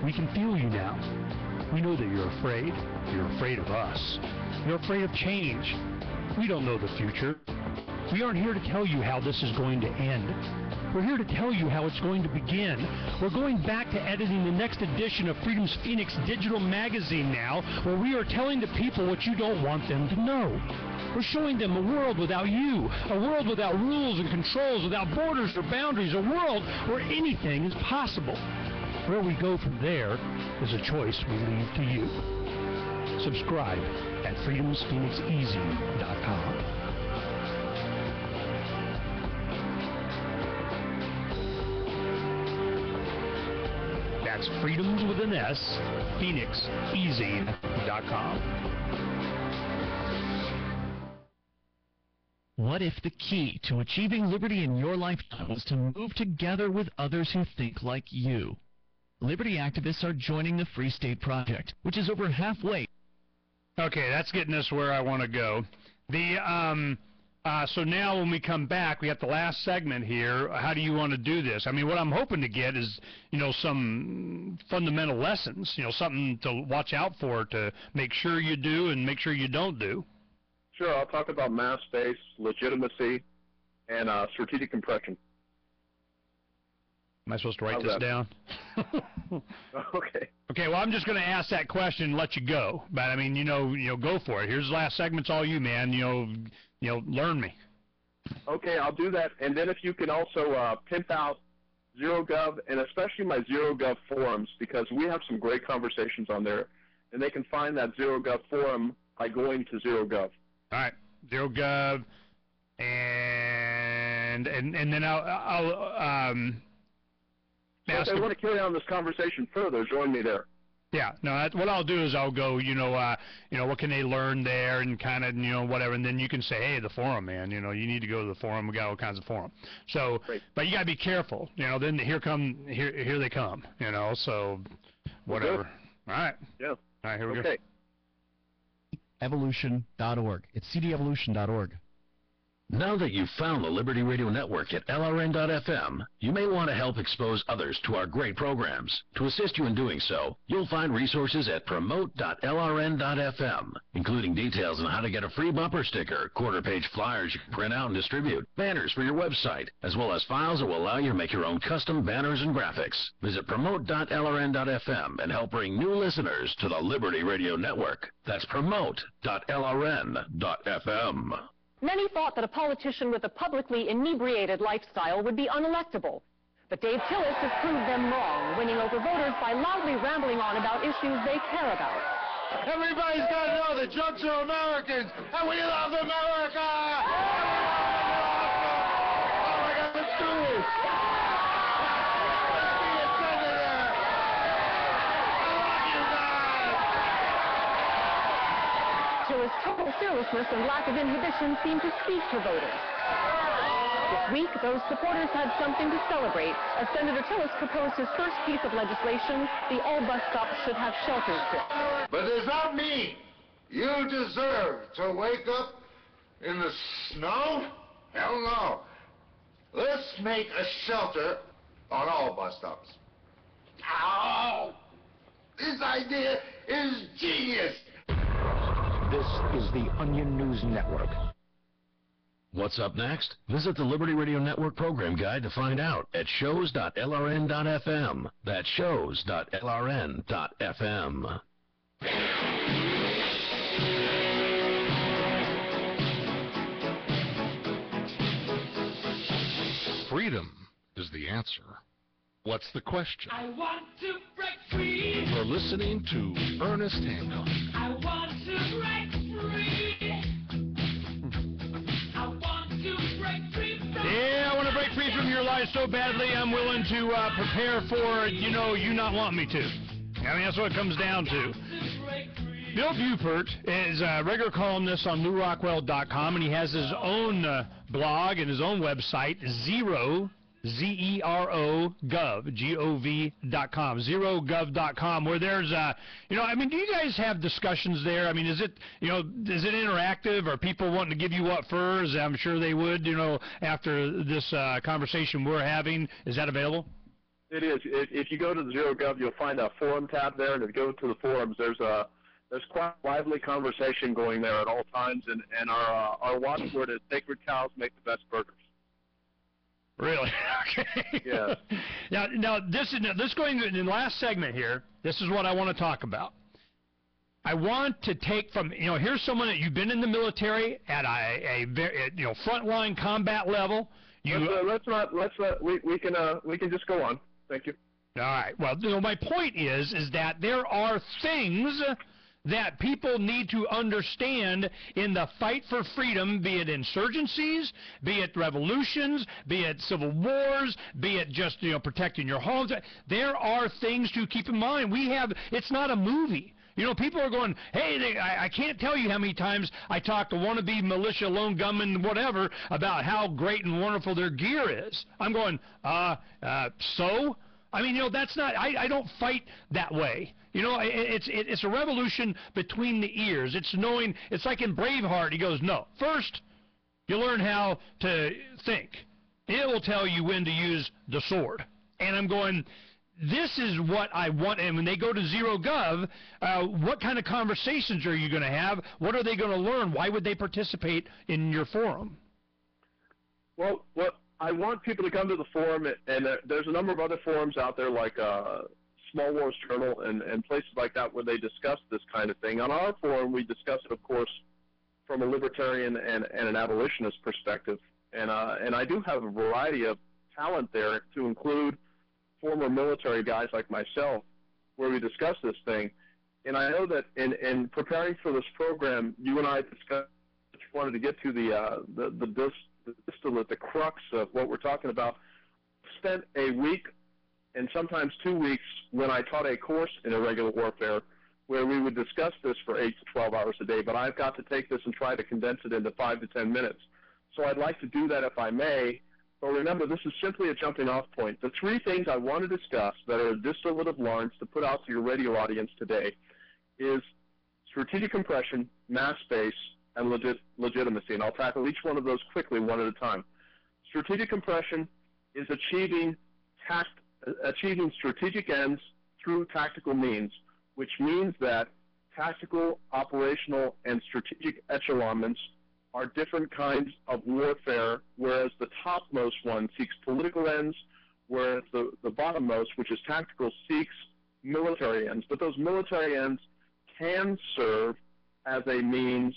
Speaker 7: We can feel you now. We know that you're afraid. You're afraid of us. You're afraid of change. We don't know the future. We aren't here to tell you how this is going to end. We're here to tell you how it's going to begin. We're going back to editing the next edition of Freedom's Phoenix digital magazine now, where we are telling the people what you don't want them to know. We're showing them a world without you, a world without rules and controls, without borders or boundaries, a world where anything is possible. Where we go from there is a choice we leave to you. Subscribe at freedomsphoenixeasy.com. That's freedoms with an S, PhoenixEZ.com.
Speaker 1: What if the key to achieving liberty in your lifetime was to move together with others who think like you? Liberty activists are joining the Free State Project, which is over halfway.
Speaker 7: Okay, that's getting us where I want to go. So now when we come back, we got the last segment here. How do you want to do this? I mean, what I'm hoping to get is, some fundamental lessons, something to watch out for to make sure you do and make sure you don't do.
Speaker 6: Sure, I'll talk about mass space, legitimacy, and strategic compression.
Speaker 7: Am I supposed to write this down?
Speaker 6: Okay.
Speaker 7: Okay, well, I'm just going to ask that question and let you go. But, I mean, go for it. Here's the last segment's all you, man. Learn me.
Speaker 6: Okay, I'll do that. And then if you can also pimp out ZeroGov, and especially my ZeroGov forums, because we have some great conversations on there. And they can find that ZeroGov forum by going to ZeroGov.
Speaker 7: All right, ZeroGov, and then I'll
Speaker 6: if they want to carry on this conversation further, join me there.
Speaker 7: Yeah, no, what I'll do is I'll go, what can they learn there and kind of, whatever, and then you can say, hey, the forum, man, you need to go to the forum. We got all kinds of forum. So,
Speaker 6: Great.
Speaker 7: But you got to be careful, then here they come, so whatever. All right.
Speaker 6: Yeah.
Speaker 7: All right, here we
Speaker 6: Okay.
Speaker 7: go.
Speaker 18: Evolution.org. It's cdevolution.org.
Speaker 5: Now that you've found the Liberty Radio Network at LRN.FM, you may want to help expose others to our great programs. To assist you in doing so, you'll find resources at promote.lrn.fm, including details on how to get a free bumper sticker, quarter-page flyers you can print out and distribute, banners for your website, as well as files that will allow you to make your own custom banners and graphics. Visit promote.lrn.fm and help bring new listeners to the Liberty Radio Network. That's promote.lrn.fm.
Speaker 19: Many thought that a politician with a publicly inebriated lifestyle would be unelectable. But Dave Tillis has proved them wrong, winning over voters by loudly rambling on about issues they care about.
Speaker 14: Everybody's got to know the Judds are Americans, and we love America! Oh my God, let's do this!
Speaker 19: Tillis' total fearlessness and lack of inhibition seemed to speak to voters. This week, those supporters had something to celebrate as Senator Tillis proposed his first piece of legislation, the all bus stops should have shelter strips.
Speaker 14: But does that mean you deserve to wake up in the snow? Hell no. Let's make a shelter on all bus stops. Ow! This idea is genius!
Speaker 4: This is the Onion News Network.
Speaker 5: What's up next? Visit the Liberty Radio Network program guide to find out at shows.lrn.fm. That's shows.lrn.fm.
Speaker 17: Freedom is the answer. What's the question?
Speaker 14: I want to break free.
Speaker 17: You're listening to Ernest Hancock.
Speaker 14: I want to break free. I want to break free from...
Speaker 7: Yeah, I want to break free from your life so badly I'm willing to prepare for, you not want me to. I mean, that's what it comes down to. Bill Buppert is a regular columnist on LouRockwell.com, and he has his own blog and his own website, ZeroGov, G-O-V.com, ZeroGov.com, where there's, do you guys have discussions there? I mean, is it interactive? Are people wanting to give you what for? As I'm sure they would, after this conversation we're having. Is that available?
Speaker 6: It is. If you go to the ZeroGov, you'll find a forum tab there, and if you go to the forums, there's quite lively conversation going there at all times, and our watchword is sacred cows make the best burgers.
Speaker 7: Really? Okay.
Speaker 6: Yeah.
Speaker 7: Now this going in the last segment here. This is what I want to talk about. I want to take from here's someone that you've been in the military at a frontline combat level. We can just go on. Thank you. All right. Well, my point is that there are things that people need to understand in the fight for freedom, be it insurgencies, be it revolutions, be it civil wars, be it just, protecting your homes. There are things to keep in mind. It's not a movie. People are going, hey, I can't tell you how many times I talk to wannabe militia, lone gunmen, whatever, about how great and wonderful their gear is. I'm going, so? I mean, that's not, I don't fight that way. It's a revolution between the ears. It's knowing, it's like in Braveheart, he goes, no, first you learn how to think. It will tell you when to use the sword. And I'm going, this is what I want. And when they go to ZeroGov, what kind of conversations are you going to have? What are they going to learn? Why would they participate in your forum?
Speaker 6: Well, I want people to come to the forum, and there's a number of other forums out there like Small Wars Journal and places like that where they discuss this kind of thing. On our forum, we discuss it, of course, from a libertarian and an abolitionist perspective. And I do have a variety of talent there to include former military guys like myself where we discuss this thing. And I know that in preparing for this program, you and I discussed, wanted to get to the distillate, the crux of what we're talking about. Spent a week and sometimes 2 weeks when I taught a course in irregular warfare where we would discuss this for 8 to 12 hours a day, but I've got to take this and try to condense it into 5 to 10 minutes. So I'd like to do that if I may, but remember, this is simply a jumping off point. The three things I want to discuss that are a distillate of Lawrence to put out to your radio audience today is strategic compression, mass base, and legitimacy, and I'll tackle each one of those quickly one at a time. Strategic compression is achieving strategic ends through tactical means, which means that tactical, operational, and strategic echelonments are different kinds of warfare, whereas the topmost one seeks political ends, whereas the bottommost, which is tactical, seeks military ends. But those military ends can serve as a means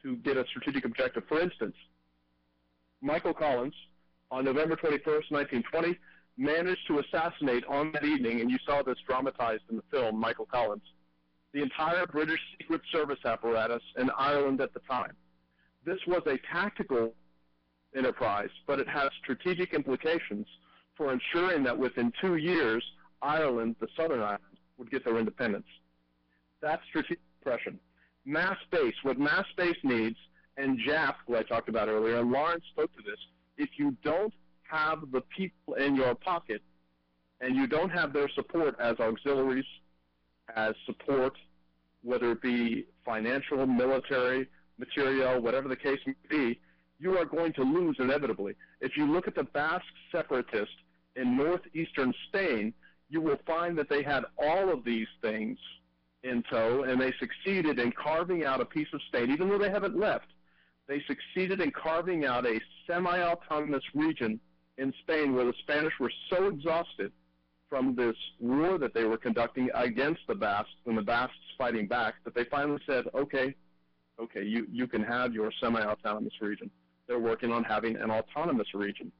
Speaker 6: to get a strategic objective. For instance, Michael Collins, on November 21st, 1920, managed to assassinate on that evening, and you saw this dramatized in the film, Michael Collins, the entire British Secret Service apparatus in Ireland at the time. This was a tactical enterprise, but it has strategic implications for ensuring that within 2 years, Ireland, the Southern Islands, would get their independence. That's strategic compression. Mass base, what mass base needs, and JAP, who I talked about earlier, and Lawrence spoke to this, if you don't have the people in your pocket and you don't have their support as auxiliaries, as support, whether it be financial, military, material, whatever the case may be, you are going to lose inevitably. If you look at the Basque separatists in northeastern Spain, you will find that they had all of these things in tow, and they succeeded in carving out a piece of Spain, even though they haven't left. They succeeded in carving out a semi-autonomous region in Spain where the Spanish were so exhausted from this war that they were conducting against the Basques and the Basques fighting back that they finally said, okay, you can have your semi-autonomous region. They're working on having an autonomous region.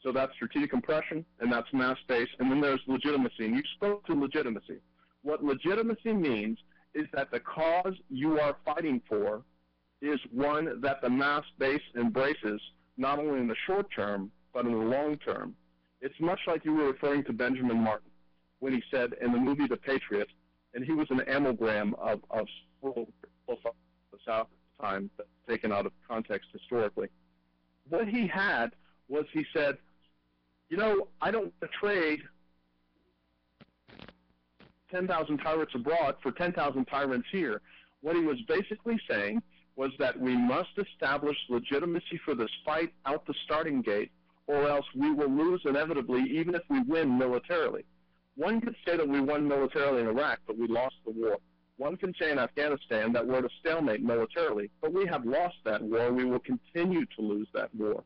Speaker 6: So that's strategic compression, and that's mass base, and then there's legitimacy. And you spoke to legitimacy. What legitimacy means is that the cause you are fighting for is one that the mass base embraces, not only in the short term, but in the long term. It's much like you were referring to Benjamin Martin when he said in the movie The Patriot, and he was an amalgam of several the South at the time, taken out of context historically. What he had was he said, I don't want to trade 10,000 tyrants abroad for 10,000 tyrants here. What he was basically saying was that we must establish legitimacy for this fight out the starting gate, or else we will lose inevitably even if we win militarily. One could say that we won militarily in Iraq, but we lost the war. One can say in Afghanistan that we're at a stalemate militarily, but we have lost that war. We will continue to lose that war.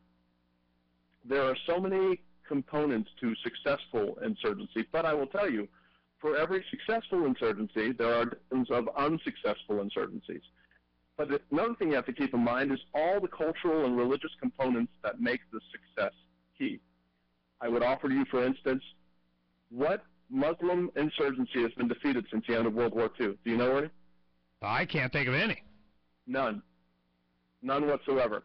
Speaker 6: There are so many components to successful insurgency, but I will tell you, for every successful insurgency, there are dozens of unsuccessful insurgencies. But another thing you have to keep in mind is all the cultural and religious components that make the success key. I would offer to you, for instance, what Muslim insurgency has been defeated since the end of World War II? Do you know, Ernie?
Speaker 7: I can't think of any.
Speaker 20: None. None whatsoever.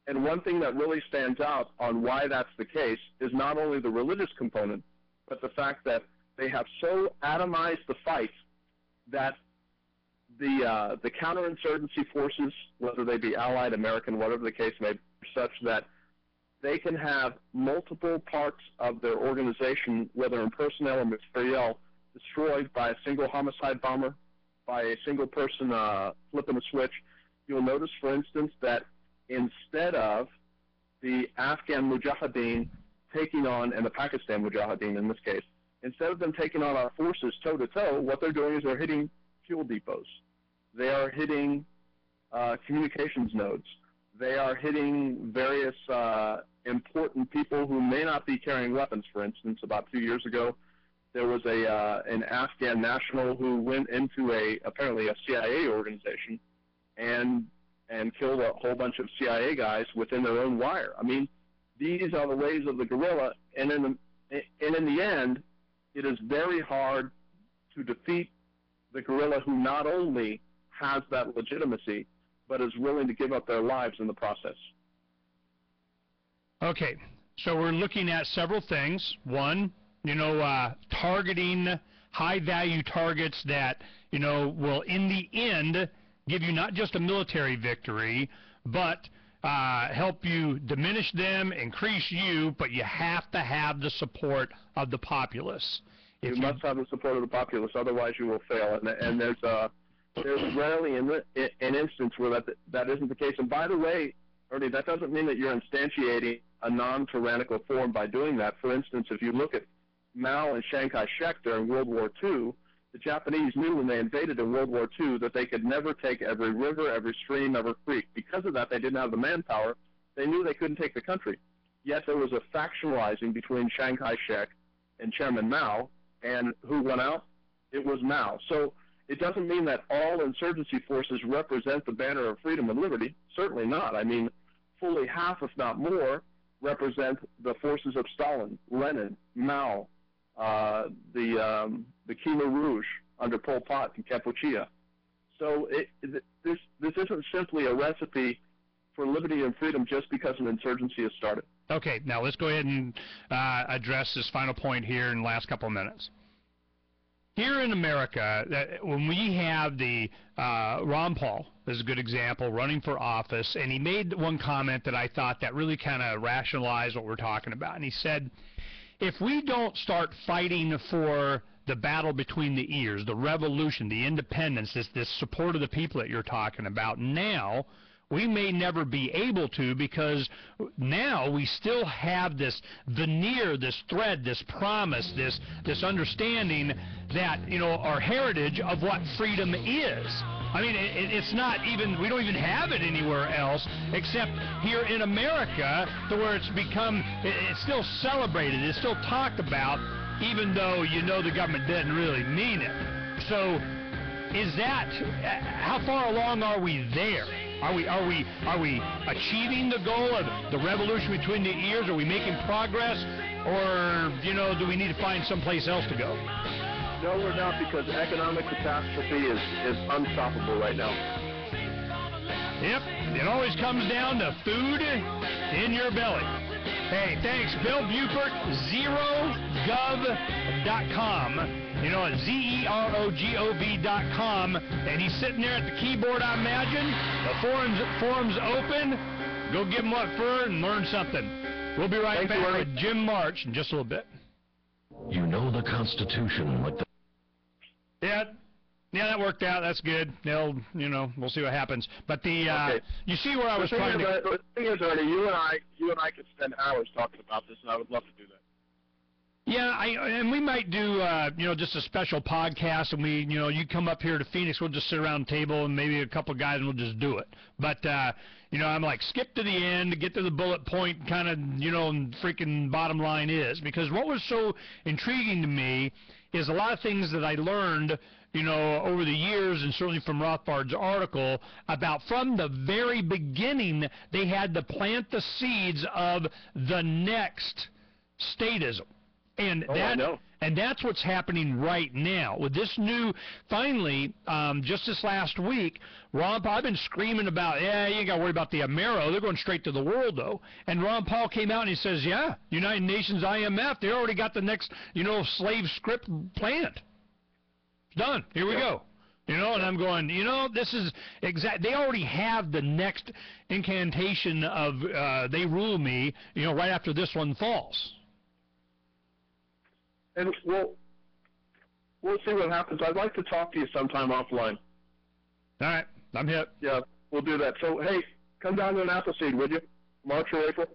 Speaker 20: And one thing that really stands out on why that's the case is not only the religious component, but the fact that they have so atomized the fight that the counterinsurgency forces, whether they be Allied, American, whatever the case may be, such that they can have multiple parts of their organization, whether in personnel or materiel, destroyed by a single homicide bomber, by a single person flipping a switch. You'll notice, for instance, that instead of the Afghan Mujahideen taking on, and the Pakistan Mujahideen in this case, instead of them taking on our forces toe-to-toe, what they're doing is they're hitting fuel depots. They are hitting communications nodes. They are hitting various important people who may not be carrying weapons. For instance, about 2 years ago, there was an Afghan national who went into apparently a CIA organization and killed a whole bunch of CIA guys within their own wire. I mean, these are the ways of the guerrilla, and in the end, it is very hard to defeat the guerrilla who not only has that legitimacy, but is willing to give up their lives in the process.
Speaker 7: Okay, so we're looking at several things. One, targeting high-value targets that, will in the end give you not just a military victory, but help you diminish them, increase you, but you have to have the support of the populace.
Speaker 20: You must have the support of the populace, otherwise you will fail. And there's rarely an instance where that isn't the case. And by the way, Ernie, that doesn't mean that you're instantiating a non-tyrannical form by doing that. For instance, if you look at Mao and Chiang Kai-shek during World War II, the Japanese knew when they invaded in World War II that they could never take every river, every stream, every creek. Because of that, they didn't have the manpower. They knew they couldn't take the country. Yet there was a factionalizing between Chiang Kai-shek and Chairman Mao, and who won out? It was Mao. So it doesn't mean that all insurgency forces represent the banner of freedom and liberty. Certainly not. I mean, fully half, if not more, represent the forces of Stalin, Lenin, Mao, the Khmer Rouge under Pol Pot in Kampuchea. So this isn't simply a recipe for liberty and freedom just because an insurgency has started.
Speaker 7: Okay, now let's go ahead and address this final point here in the last couple of minutes. Here in America, when we have the Ron Paul, is a good example, running for office, and he made one comment that I thought that really kind of rationalized what we're talking about. And he said, if we don't start fighting for the battle between the ears, the revolution, the independence, this support of the people that you're talking about now, we may never be able to, because now we still have this veneer, this thread, this promise, this understanding that, our heritage of what freedom is. I mean, it's not even, we don't even have it anywhere else except here in America, to where it's become, it's still celebrated, it's still talked about, even though the government didn't really mean it. So is that, how far along are we there? Are we achieving the goal of the revolution between the ears? Are we making progress? Or, do we need to find someplace else to go?
Speaker 20: No, we're not, because economic catastrophe is unstoppable right now.
Speaker 7: Yep, it always comes down to food in your belly. Hey, thanks, Bill Buppert, zerogov.com. ZEROGOV.com, and he's sitting there at the keyboard, I imagine. The forum's open. Go give him what for and learn something. We'll be right back with Jim March in just a little bit.
Speaker 5: You know the Constitution like the...
Speaker 7: Yeah, that worked out. That's good. We'll see what happens. But you see where I was trying to...
Speaker 20: The thing is, Ernie, you and I could spend hours talking about this, and I would love to do that.
Speaker 7: Yeah, and we might do, just a special podcast, and you come up here to Phoenix, we'll just sit around the table, and maybe a couple of guys, and we'll just do it. But, I'm like, skip to the end, get to the bullet point, kind of, freaking bottom line is. Because what was so intriguing to me is a lot of things that I learned, over the years, and certainly from Rothbard's article, about from the very beginning, they had to plant the seeds of the next statism. And that's what's happening right now. With this new, finally, just this last week, Ron Paul, I've been screaming about, you ain't got to worry about the Amero. They're going straight to the world, though. And Ron Paul came out and he says, yeah, United Nations IMF, they already got the next, slave script planned. It's done. Here we go. And I'm going, this is they already have the next incantation of they rule me, right after this one falls.
Speaker 20: And we'll see what happens. I'd like to talk to you sometime offline.
Speaker 7: All right, I'm hip.
Speaker 20: Yeah, we'll do that. So, hey, come down to an Appleseed, would you? March or April?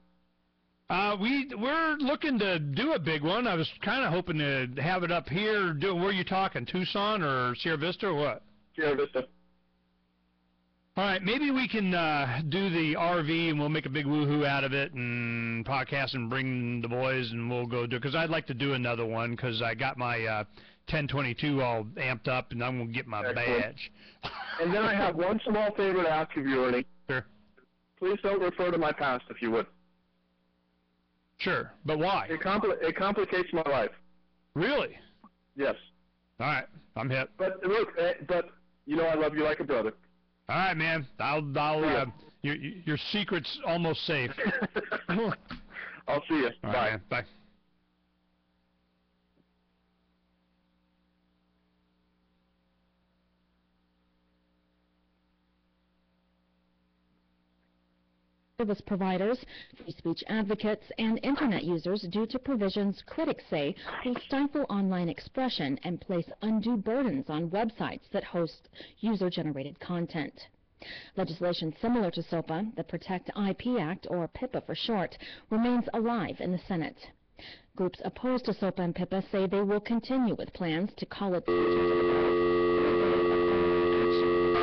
Speaker 7: We're looking to do a big one. I was kind of hoping to have it up here. Where are you talking? Tucson or Sierra Vista or what?
Speaker 20: Sierra Vista.
Speaker 7: All right, maybe we can do the RV and we'll make a big woohoo out of it and podcast and bring the boys and we'll go do it. Because I'd like to do another one because I got my 1022 all amped up and I'm going to get my badge.
Speaker 20: And then I have one small favor to ask of you, Ernie.
Speaker 7: Sure.
Speaker 20: Please don't refer to my past if you would.
Speaker 7: Sure, but why?
Speaker 20: It complicates my life.
Speaker 7: Really?
Speaker 20: Yes.
Speaker 7: All right, I'm hip.
Speaker 20: But look, I love you like a brother.
Speaker 7: All right, man. Your secret's almost safe.
Speaker 20: I'll see you.
Speaker 7: All
Speaker 20: Bye.
Speaker 7: Right, man. Bye.
Speaker 11: Service providers, free speech advocates, and Internet users due to provisions critics say will stifle online expression and place undue burdens on websites that host user-generated content. Legislation similar to SOPA, the Protect IP Act, or PIPA for short, remains alive in the Senate. Groups opposed to SOPA and PIPA say they will continue with plans to call it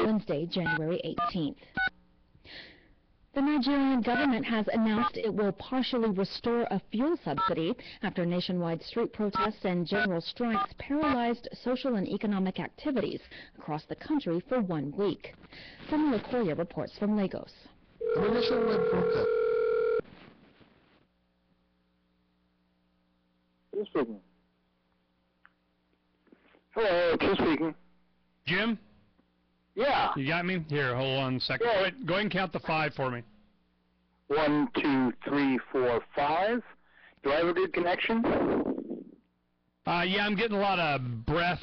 Speaker 11: Wednesday, January 18th. The Nigerian government has announced it will partially restore a fuel subsidy after nationwide street protests and general strikes paralyzed social and economic activities across the country for 1 week. Samuel Koya reports from Lagos.
Speaker 9: Who's speaking? Hello, Kim speaking.
Speaker 7: Jim?
Speaker 9: Yeah.
Speaker 7: You got me? Here, hold on a second.
Speaker 9: Yeah.
Speaker 7: Go ahead and count to 5 for me.
Speaker 9: 1, 2, 3, 4, 5. Do I have a good connection?
Speaker 7: Yeah, I'm getting a lot of breath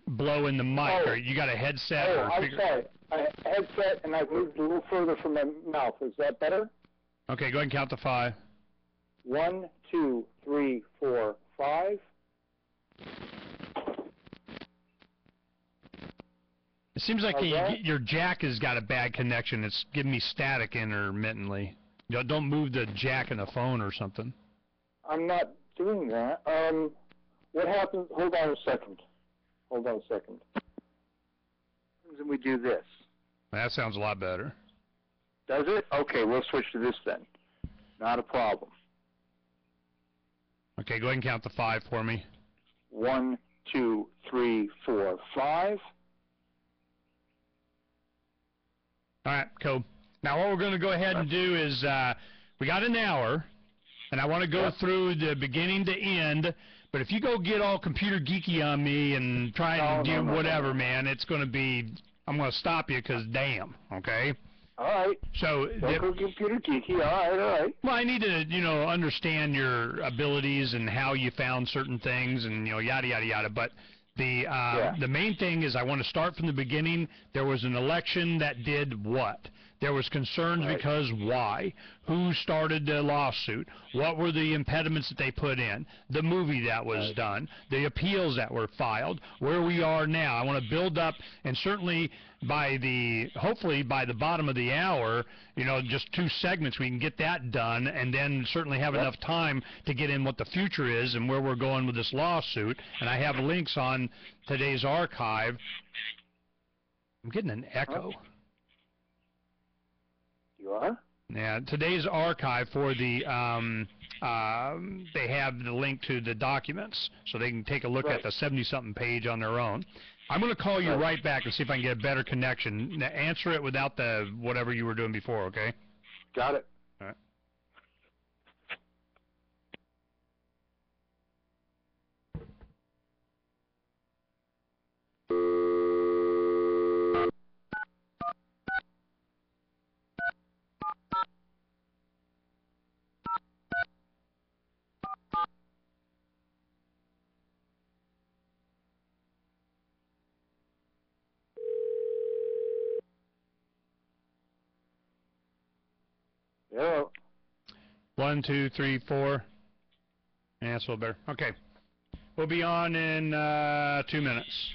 Speaker 7: blow in the mic. Or you got a headset?
Speaker 9: Oh, I'm sorry. I have a headset, and I've moved a little further from my mouth. Is that better?
Speaker 7: Okay, go ahead and count to 5.
Speaker 9: 1, 2, 3, 4, 5.
Speaker 7: It seems like your jack has got a bad connection. It's giving me static intermittently. Don't move the jack in the phone or something.
Speaker 9: I'm not doing that. What happens? Hold on a second. And we do this.
Speaker 7: That sounds a lot better.
Speaker 9: Does it? Okay, we'll switch to this then. Not a problem.
Speaker 7: Okay, go ahead and count to 5 for me.
Speaker 9: 1, 2, 3, 4, 5.
Speaker 7: All right, cool. Now what we're going to go ahead and do is we got an hour, and I want to go through the beginning to end, but if you go get all computer geeky on me and try and do whatever, man, it's going to be, I'm going to stop you because damn, okay?
Speaker 9: All right.
Speaker 7: So
Speaker 9: don't go computer geeky. All right.
Speaker 7: Well, I need to, understand your abilities and how you found certain things and, yada, yada, yada, but the main thing is I want to start from the beginning. There was an election that did what? There was concerns because why? Who started the lawsuit? What were the impediments that they put in? The movie that was done, the appeals that were filed, where we are now. I want to build up, and certainly hopefully by the bottom of the hour, just 2 segments, we can get that done, and then certainly have enough time to get in what the future is and where we're going with this lawsuit. And I have links on today's archive. I'm getting an echo.
Speaker 9: You are?
Speaker 7: Yeah, today's archive for the, they have the link to the documents, so they can take a look at the 70-something page on their own. I'm going to call you right back and see if I can get a better connection. Now, answer it without the whatever you were doing before, okay?
Speaker 9: Got it.
Speaker 7: All right.
Speaker 20: Yeah.
Speaker 7: 1, 2, 3, 4. Yeah, that's a little better. Okay. We'll be on in 2 minutes.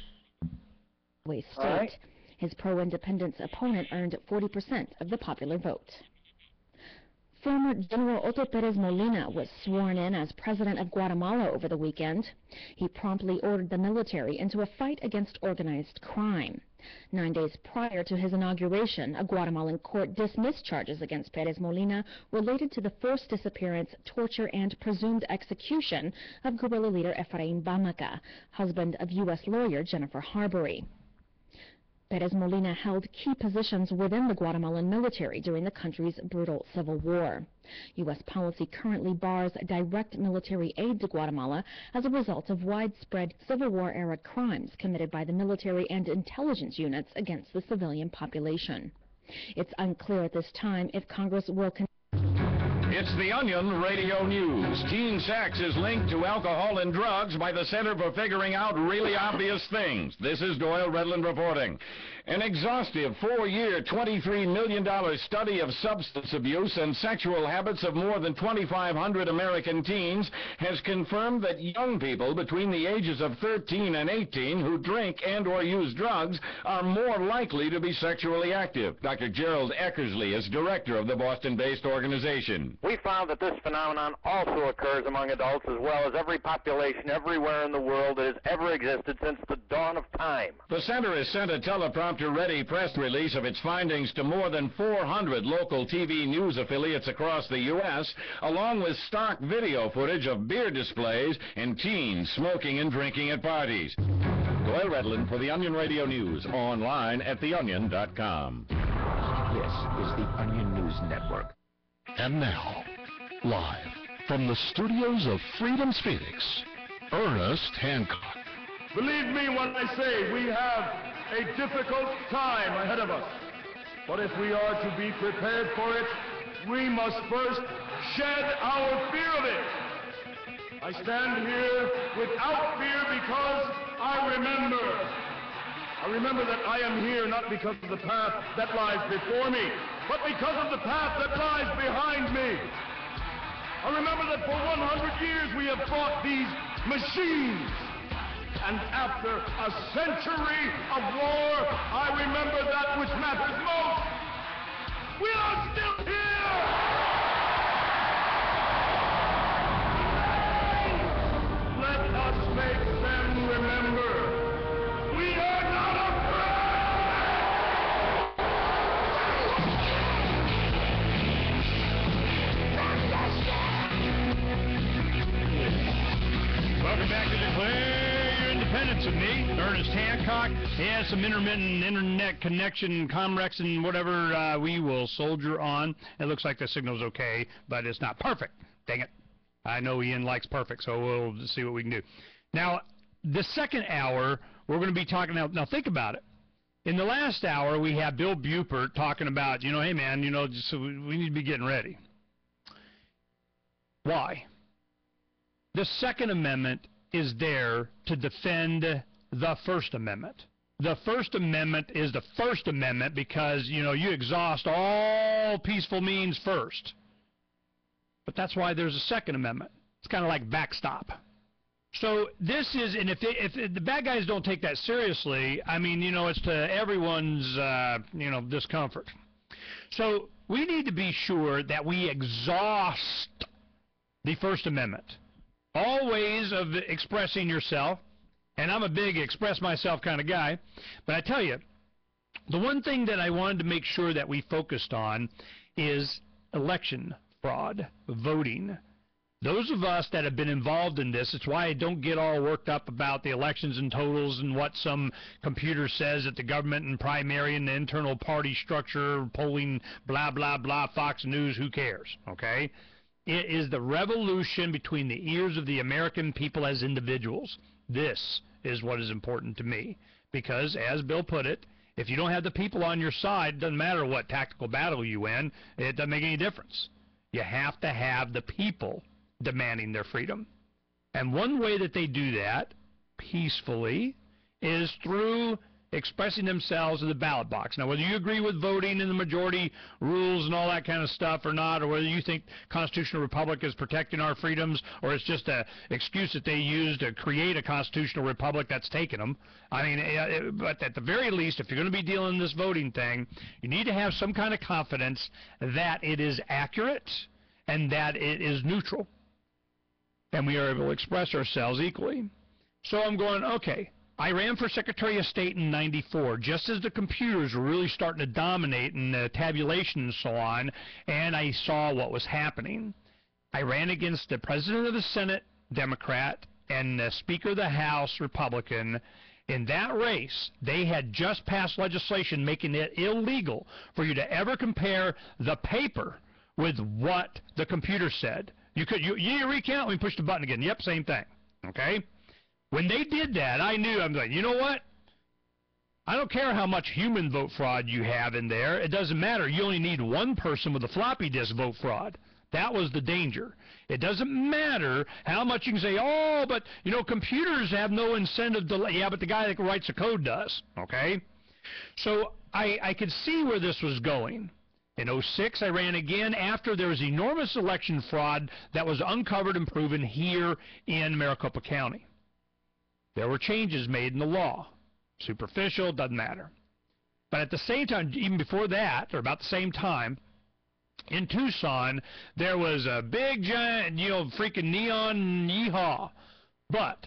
Speaker 13: State.
Speaker 20: right.
Speaker 13: His pro-independence opponent earned 40% of the popular vote. Former General Otto Perez Molina was sworn in as president of Guatemala over the weekend. He promptly ordered the military into a fight against organized crime. 9 days prior to his inauguration, a Guatemalan court dismissed charges against Perez Molina related to the forced disappearance, torture, and presumed execution of guerrilla leader Efrain Bamaca, husband of U.S. lawyer Jennifer Harbury. Perez Molina held key positions within the Guatemalan military during the country's brutal civil war. U.S. policy currently bars direct military aid to Guatemala as a result of widespread Civil War-era crimes committed by the military and intelligence units against the civilian population. It's unclear at this time if Congress will
Speaker 2: It's the Onion Radio News. Teen sex is linked to alcohol and drugs by the Center for Figuring Out Really Obvious Things. This is Doyle Redland reporting. An exhaustive 4-year, $23 million study of substance abuse and sexual habits of more than 2,500 American teens has confirmed that young people between the ages of 13 and 18 who drink and or use drugs are more likely to be sexually active. Dr. Gerald Eckersley is director of the Boston-based organization.
Speaker 3: We found that this phenomenon also occurs among adults as well as every population everywhere in the world that has ever existed since the dawn of time.
Speaker 2: The center has sent a teleprompter-ready press release of its findings to more than 400 local TV news affiliates across the U.S., along with stock video footage of beer displays and teens smoking and drinking at parties. Doyle Redland for the Onion Radio News, online at theonion.com.
Speaker 4: This is the Onion News Network.
Speaker 17: And now, live from the studios of Freedom's Phoenix, Ernest Hancock.
Speaker 6: Believe me when I say we have a difficult time ahead of us. But if we are to be prepared for it, we must first shed our fear of it. I stand here without fear because I remember that I am here not because of the path that lies before me, but because of the path that lies behind me. I remember that for 100 years we have fought these machines. And after a century of war, I remember that which matters most. We are still here! Let us make them remember. We are not
Speaker 7: Welcome back to Declare Your Independence with me, Ernest Hancock. He has some intermittent internet connection, Comrex and whatever we will soldier on. It looks like the signal's okay, but it's not perfect. Dang it. I know Ian likes perfect, so we'll see what we can do. Now, the second hour, we're going to be talking, now think about it. In the last hour, we have Bill Buppert talking about, hey man, just, we need to be getting ready. Why? The Second Amendment is there to defend the First Amendment. The First Amendment is the First Amendment because, you exhaust all peaceful means first. But that's why there's a Second Amendment. It's kind of like backstop. So this is, and if the bad guys don't take that seriously, it's to everyone's, discomfort. So we need to be sure that we exhaust the First Amendment. All ways of expressing yourself, and I'm a big express myself kind of guy, but I tell you, the one thing that I wanted to make sure that we focused on is election fraud, voting. Those of us that have been involved in this, it's why I don't get all worked up about the elections and totals and what some computer says at the government and primary and the internal party structure, polling, blah, blah, blah, Fox News, who cares, okay? It is the revolution between the ears of the American people as individuals. This is what is important to me. Because, as Bill put it, if you don't have the people on your side, it doesn't matter what tactical battle you win, it doesn't make any difference. You have to have the people demanding their freedom. And one way that they do that, peacefully, is through expressing themselves in the ballot box. Now, whether you agree with voting and the majority rules and all that kind of stuff or not, or whether you think constitutional republic is protecting our freedoms, or it's just an excuse that they use to create a constitutional republic that's taken them. I mean, but at the very least, if you're going to be dealing in this voting thing, you need to have some kind of confidence that it is accurate and that it is neutral, and we are able to express ourselves equally. So I'm going, okay, I ran for Secretary of State in '94, just as the computers were really starting to dominate in the tabulation and so on, and I saw what was happening. I ran against the President of the Senate, Democrat, and the Speaker of the House, Republican. In that race, they had just passed legislation making it illegal for you to ever compare the paper with what the computer said. You recount, we push the button again. Yep, same thing. Okay? When they did that, I knew, I'm like, you know what? I don't care how much human vote fraud you have in there. It doesn't matter. You only need one person with a floppy disk vote fraud. That was the danger. It doesn't matter how much you can say, oh, but, you know, computers have no incentive to, yeah, but the guy that writes the code does, okay? So I could see where this was going. In '06, I ran again after there was enormous election fraud that was uncovered and proven here in Maricopa County. There were changes made in the law. Superficial, doesn't matter. But at the same time, even before that, or about the same time, in Tucson, there was a big, giant, you know, freaking neon yeehaw. But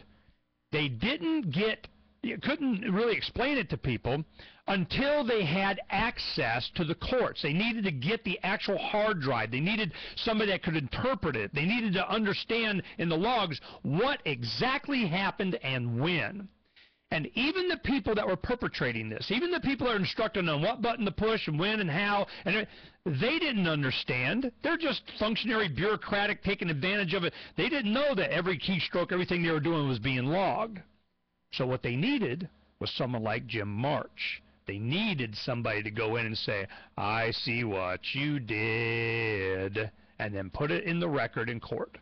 Speaker 7: they didn't get, you couldn't really explain it to people until they had access to the courts. They needed to get the actual hard drive. They needed somebody that could interpret it. They needed to understand in the logs what exactly happened and when. And even the people that were perpetrating this, even the people that are instructing on what button to push and when and how, and they didn't understand. They're just functionary, bureaucratic, taking advantage of it. They didn't know that every keystroke, everything they were doing was being logged. So what they needed was someone like Jim March. They needed somebody to go in and say, I see what you did, and then put it in the record in court.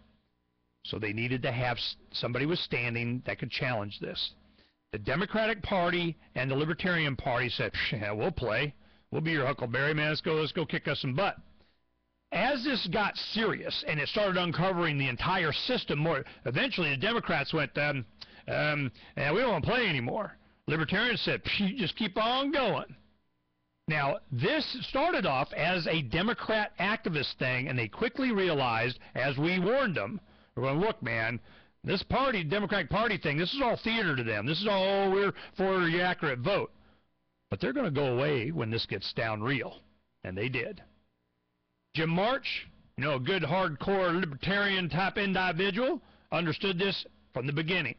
Speaker 7: So they needed to have somebody was standing that could challenge this. The Democratic Party and the Libertarian Party said, yeah, we'll play. We'll be your Huckleberry, man. Let's go kick us some butt. As this got serious and it started uncovering the entire system more, eventually the Democrats went, we don't want to play anymore. Libertarians said, just keep on going. Now, this started off as a Democrat activist thing, and they quickly realized, as we warned them, we're going, look, man, this party, Democratic Party thing, this is all theater to them. This is all, oh, we're for your accurate vote. But they're going to go away when this gets down real. And they did. Jim March, you know, a good hardcore libertarian type individual, understood this from the beginning.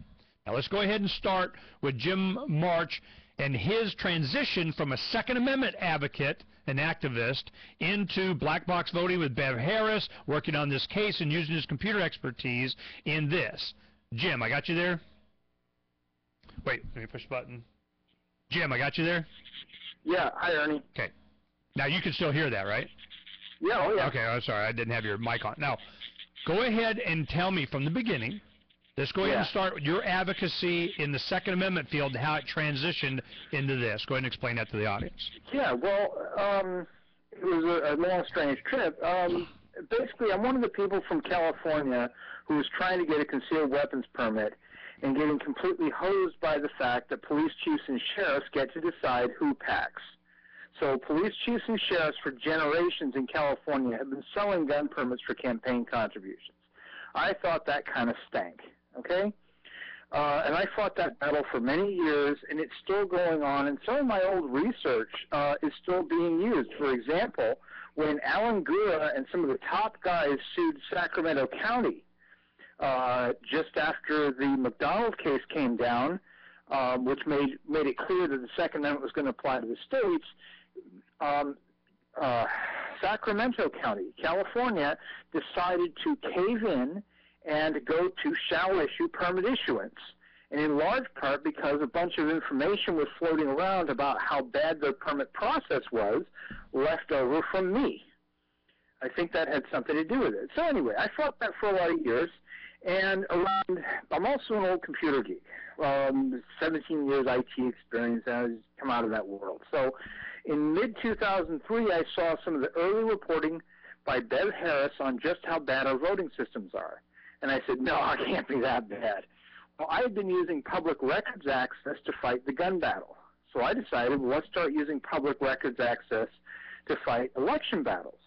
Speaker 7: Now let's go ahead and start with Jim March and his transition from a Second Amendment advocate, an activist, into black box voting with Bev Harris, working on this case and using his computer expertise in this. Jim, I got you there? Wait, let me push the button. Jim, I got you there?
Speaker 20: Yeah, hi, Ernie.
Speaker 7: Okay. Now you can still hear that, right?
Speaker 20: Yeah, oh yeah.
Speaker 7: Okay, I'm sorry, I didn't have your mic on. Now, go ahead and tell me from the beginning. Let's go ahead and start with your advocacy in the Second Amendment field and how it transitioned into this. Go ahead and explain that to the audience.
Speaker 20: Yeah, well, it was a long, strange trip. Basically, I'm one of the people from California who was trying to get a concealed weapons permit and getting completely hosed by the fact that police chiefs and sheriffs get to decide who packs. So police chiefs and sheriffs for generations in California have been selling gun permits for campaign contributions. I thought that kind of stank. Okay? And I fought that battle for many years, and it's still going on, and some of my old research is still being used. For example, when Alan Gura and some of the top guys sued Sacramento County just after the McDonald case came down, which made it clear that the Second Amendment was going to apply to the states, Sacramento County, California, decided to cave in and go to shall-issue permit issuance, and in large part because a bunch of information was floating around about how bad their permit process was left over from me. I think that had something to do with it. So anyway, I fought that for a lot of years,
Speaker 15: And I'm also an old computer geek. 17 years IT experience, and I was come out of that world. So in mid-2003, I saw some of the early reporting by Bev Harris on just how bad our voting systems are. And I said, no, it can't be that bad. Well, I had been using public records access to fight the gun battle. So I decided, well, let's start using public records access to fight election battles.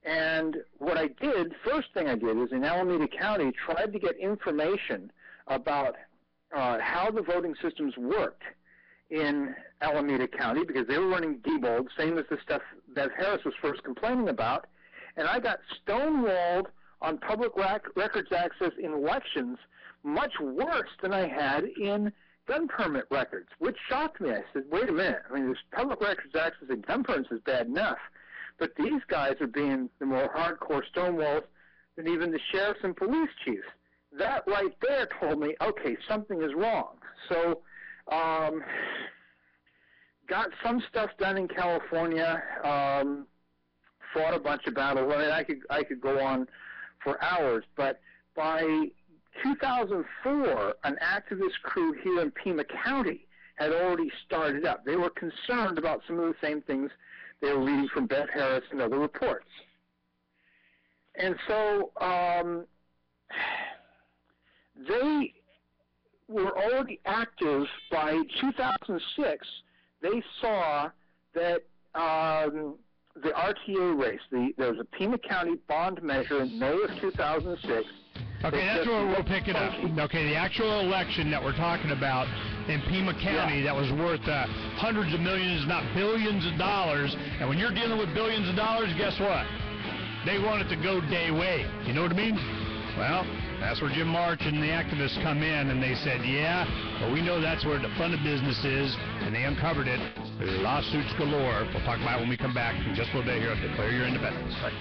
Speaker 15: And what I did, first thing I did is in Alameda County, tried to get information about how the voting systems worked in Alameda County, because they were running Diebold, same as the stuff Bev Harris was first complaining about. And I got stonewalled on public records access in elections much worse than I had in gun permit records, which shocked me. I said, wait a minute, I mean, this public records access in gun permits is bad enough, but these guys are being the more hardcore stonewalls than even the sheriffs and police chiefs. That right there told me, okay, something is wrong. So got some stuff done in California, fought a bunch of battles. I mean, I could go on for hours, but by 2004, an activist crew here in Pima County had already started up. They were concerned about some of the same things they were reading from Bev Harris and other reports. And so they were already active by 2006. They saw that the RTA race, there was a Pima County bond measure in May of 2006.
Speaker 7: Okay, that's where we'll pick it up. Okay, the actual election that we're talking about in Pima County that was worth hundreds of millions, not billions of dollars. And when you're dealing with billions of dollars, guess what? They want it to go day way. You know what I mean? Well, that's where Jim March and the activists come in, and they said, yeah, well, we know that's where the fun of business is, and they uncovered it. Lawsuits galore. We'll talk about it when we come back in just a little bit here on Declare Your Independence. Right.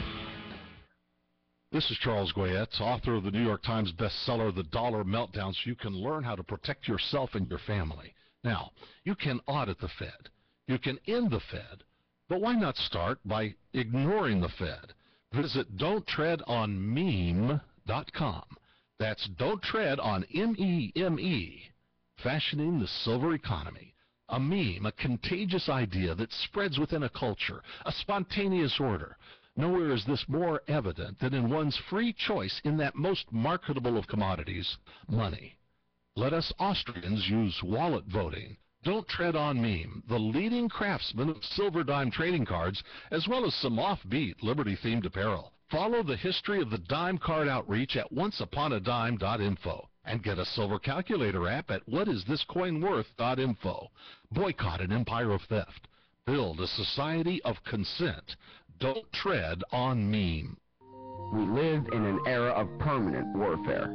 Speaker 17: This is Charles Goyette, author of the New York Times bestseller, The Dollar Meltdown, so you can learn how to protect yourself and your family. Now, you can audit the Fed. You can end the Fed. But why not start by ignoring the Fed? Visit don'ttreadonmeme.com. That's Don't Tread on M-E-M-E, fashioning the silver economy. A meme, a contagious idea that spreads within a culture, a spontaneous order. Nowhere is this more evident than in one's free choice in that most marketable of commodities, money. Let us Austrians use wallet voting. Don't Tread on Meme, the leading craftsman of silver dime trading cards, as well as some offbeat liberty-themed apparel. Follow the history of the dime card outreach at onceuponadime.info and get a silver calculator app at whatisthiscoinworth.info. Boycott an empire of theft. Build a society of consent. Don't tread on meme.
Speaker 21: We live in an era of permanent warfare.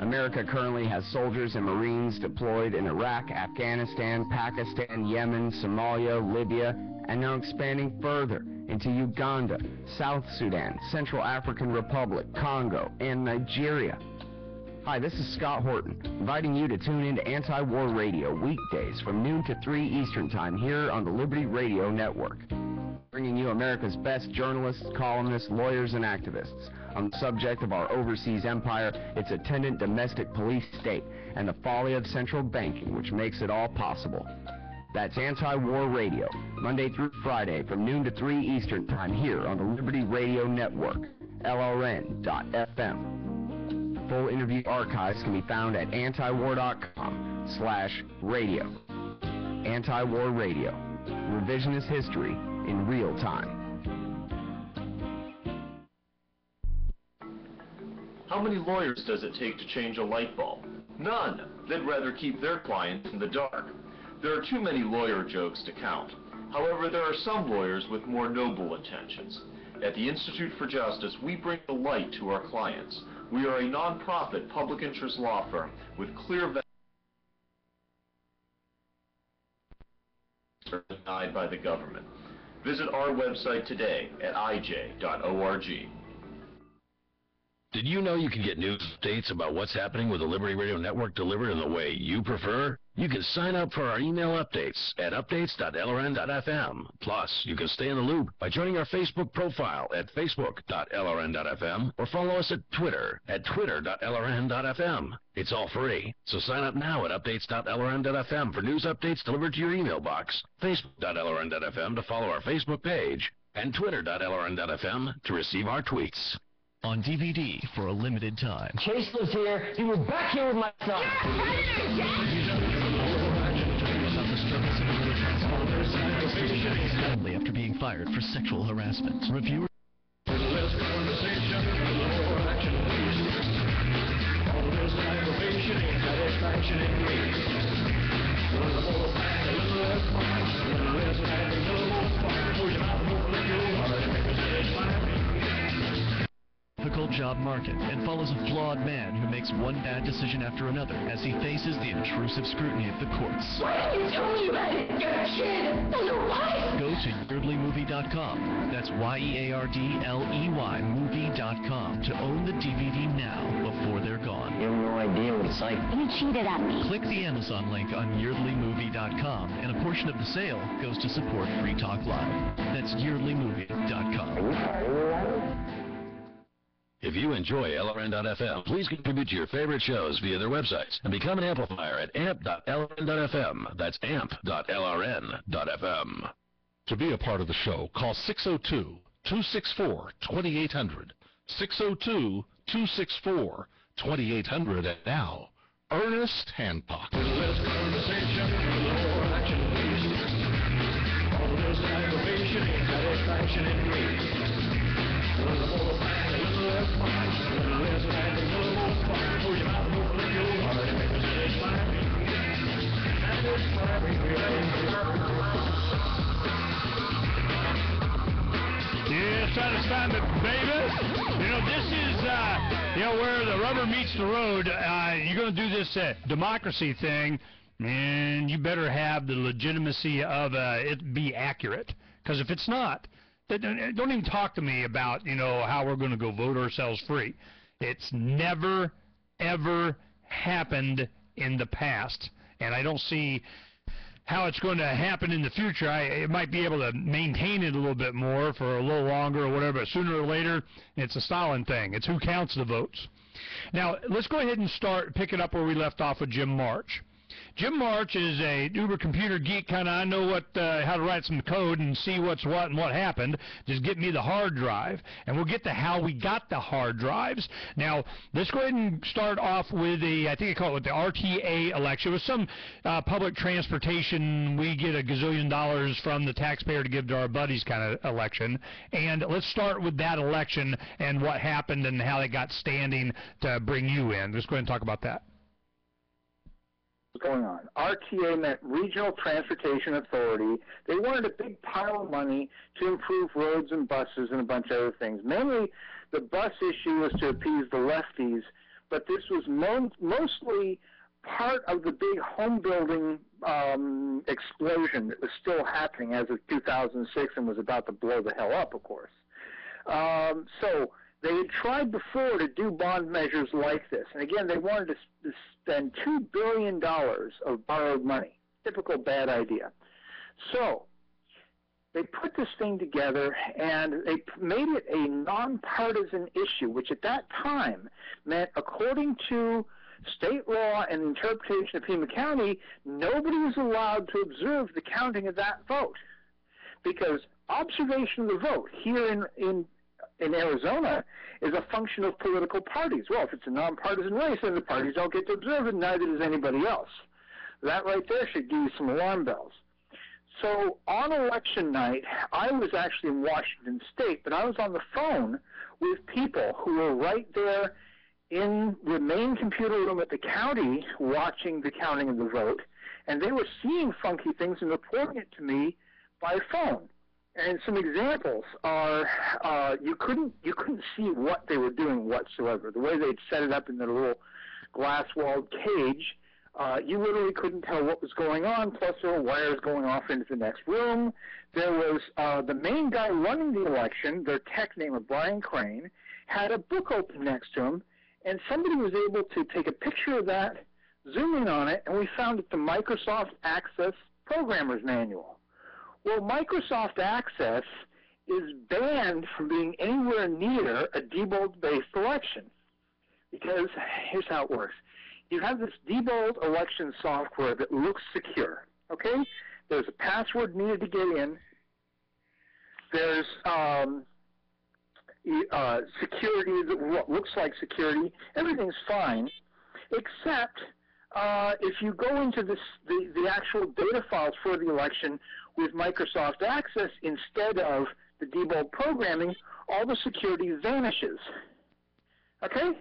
Speaker 21: America currently has soldiers and Marines deployed in Iraq, Afghanistan, Pakistan, Yemen, Somalia, Libya, and now expanding further into Uganda, South Sudan, Central African Republic, Congo, and Nigeria. Hi, this is Scott Horton, inviting you to tune in to Anti-War Radio weekdays from noon to 3 Eastern Time here on the Liberty Radio Network, bringing you America's best journalists, columnists, lawyers, and activists on the subject of our overseas empire, its attendant domestic police state, and the folly of central banking, which makes it all possible. That's Anti-War Radio, Monday through Friday from noon to 3 Eastern Time here on the Liberty Radio Network, LRN.FM. Full interview archives can be found at antiwar.com/radio. Anti-War Radio, revisionist history in real time.
Speaker 22: How many lawyers does it take to change a light bulb? None. They'd rather keep their clients in the dark. There are too many lawyer jokes to count. However, there are some lawyers with more noble intentions. At the Institute for Justice, we bring the light to our clients. We are a non-profit public interest law firm with clear values denied by the government. Visit our website today at ij.org.
Speaker 5: Did you know you can get news updates about what's happening with the Liberty Radio Network delivered in the way you prefer? You can sign up for our email updates at updates.lrn.fm. Plus, you can stay in the loop by joining our Facebook profile at facebook.lrn.fm or follow us at Twitter at twitter.lrn.fm. It's all free, so sign up now at updates.lrn.fm for news updates delivered to your email box, facebook.lrn.fm to follow our Facebook page, and twitter.lrn.fm to receive our tweets.
Speaker 1: On DVD for a limited time.
Speaker 9: Chase lives here. He was back here with my son.
Speaker 1: Only after being fired for sexual harassment. Reviewers. Difficult job market and follows a flawed man who makes one bad decision after another as he faces the intrusive scrutiny of the courts.
Speaker 9: Why did you tell me about it? You're a kid. And your wife.
Speaker 1: Go to yeardleymovie.com. That's YEARDLEY movie.com to own the DVD now before they're gone.
Speaker 9: You have no idea what it's like.
Speaker 11: You cheated on me.
Speaker 1: Click the Amazon link on yeardleymovie.com and a portion of the sale goes to support Free Talk Live. That's yeardleymovie.com.
Speaker 5: If you enjoy LRN.FM, please contribute to your favorite shows via their websites and become an amplifier at amp.lrn.fm. That's amp.lrn.fm.
Speaker 17: To be a part of the show, call 602-264-2800. 602-264-2800. And now, Ernest Hancock.
Speaker 7: Yeah, trying to stand it, baby. You know, this is, where the rubber meets the road. You're going to do this democracy thing, and you better have the legitimacy of it be accurate. Because if it's not, don't even talk to me about, how we're going to go vote ourselves free. It's never, ever happened in the past, and I don't see how it's going to happen in the future. It might be able to maintain it a little bit more for a little longer or whatever, but sooner or later, it's a Stalin thing. It's who counts the votes. Now, let's go ahead and pick it up where we left off with Jim March. Jim March is a uber computer geek, kind of. I know how to write some code and see what's what and what happened. Just get me the hard drive, and we'll get to how we got the hard drives. Now, let's go ahead and start off with I think they call it the RTA election. It was some public transportation. We get $1 gazillion from the taxpayer to give to our buddies kind of election. And let's start with that election and what happened and how they got standing to bring you in. Let's go ahead and talk about that.
Speaker 15: Going on. RTA meant Regional Transportation Authority. They wanted a big pile of money to improve roads and buses and a bunch of other things. Mainly, the bus issue was to appease the lefties, but this was mostly part of the big home building explosion that was still happening as of 2006 and was about to blow the hell up, of course. So they had tried before to do bond measures like this. And again, they wanted to spend $2 billion of borrowed money. Typical bad idea. So they put this thing together, and they made it a nonpartisan issue, which at that time meant, according to state law and interpretation of Pima County, nobody was allowed to observe the counting of that vote. Because observation of the vote here in Arizona is a function of political parties. Well, if it's a nonpartisan race, then the parties don't get to observe it, neither does anybody else. That right there should give you some alarm bells. So on election night, I was actually in Washington State, but I was on the phone with people who were right there in the main computer room at the county watching the counting of the vote, and they were seeing funky things and reporting it to me by phone. And some examples are you couldn't see what they were doing whatsoever. The way they'd set it up in their little glass-walled cage, you literally couldn't tell what was going on, plus there were wires going off into the next room. There was the main guy running the election, their tech name of Brian Crane, had a book open next to him, and somebody was able to take a picture of that zoomed in on it, and we found it the Microsoft Access Programmer's Manual. Well, Microsoft Access is banned from being anywhere near a Diebold-based election. Because here's how it works. You have this Diebold election software that looks secure, okay? There's a password needed to get in. There's security that looks like security. Everything's fine, except if you go into the actual data files for the election with Microsoft Access instead of the Diebold programming, all the security vanishes. Okay?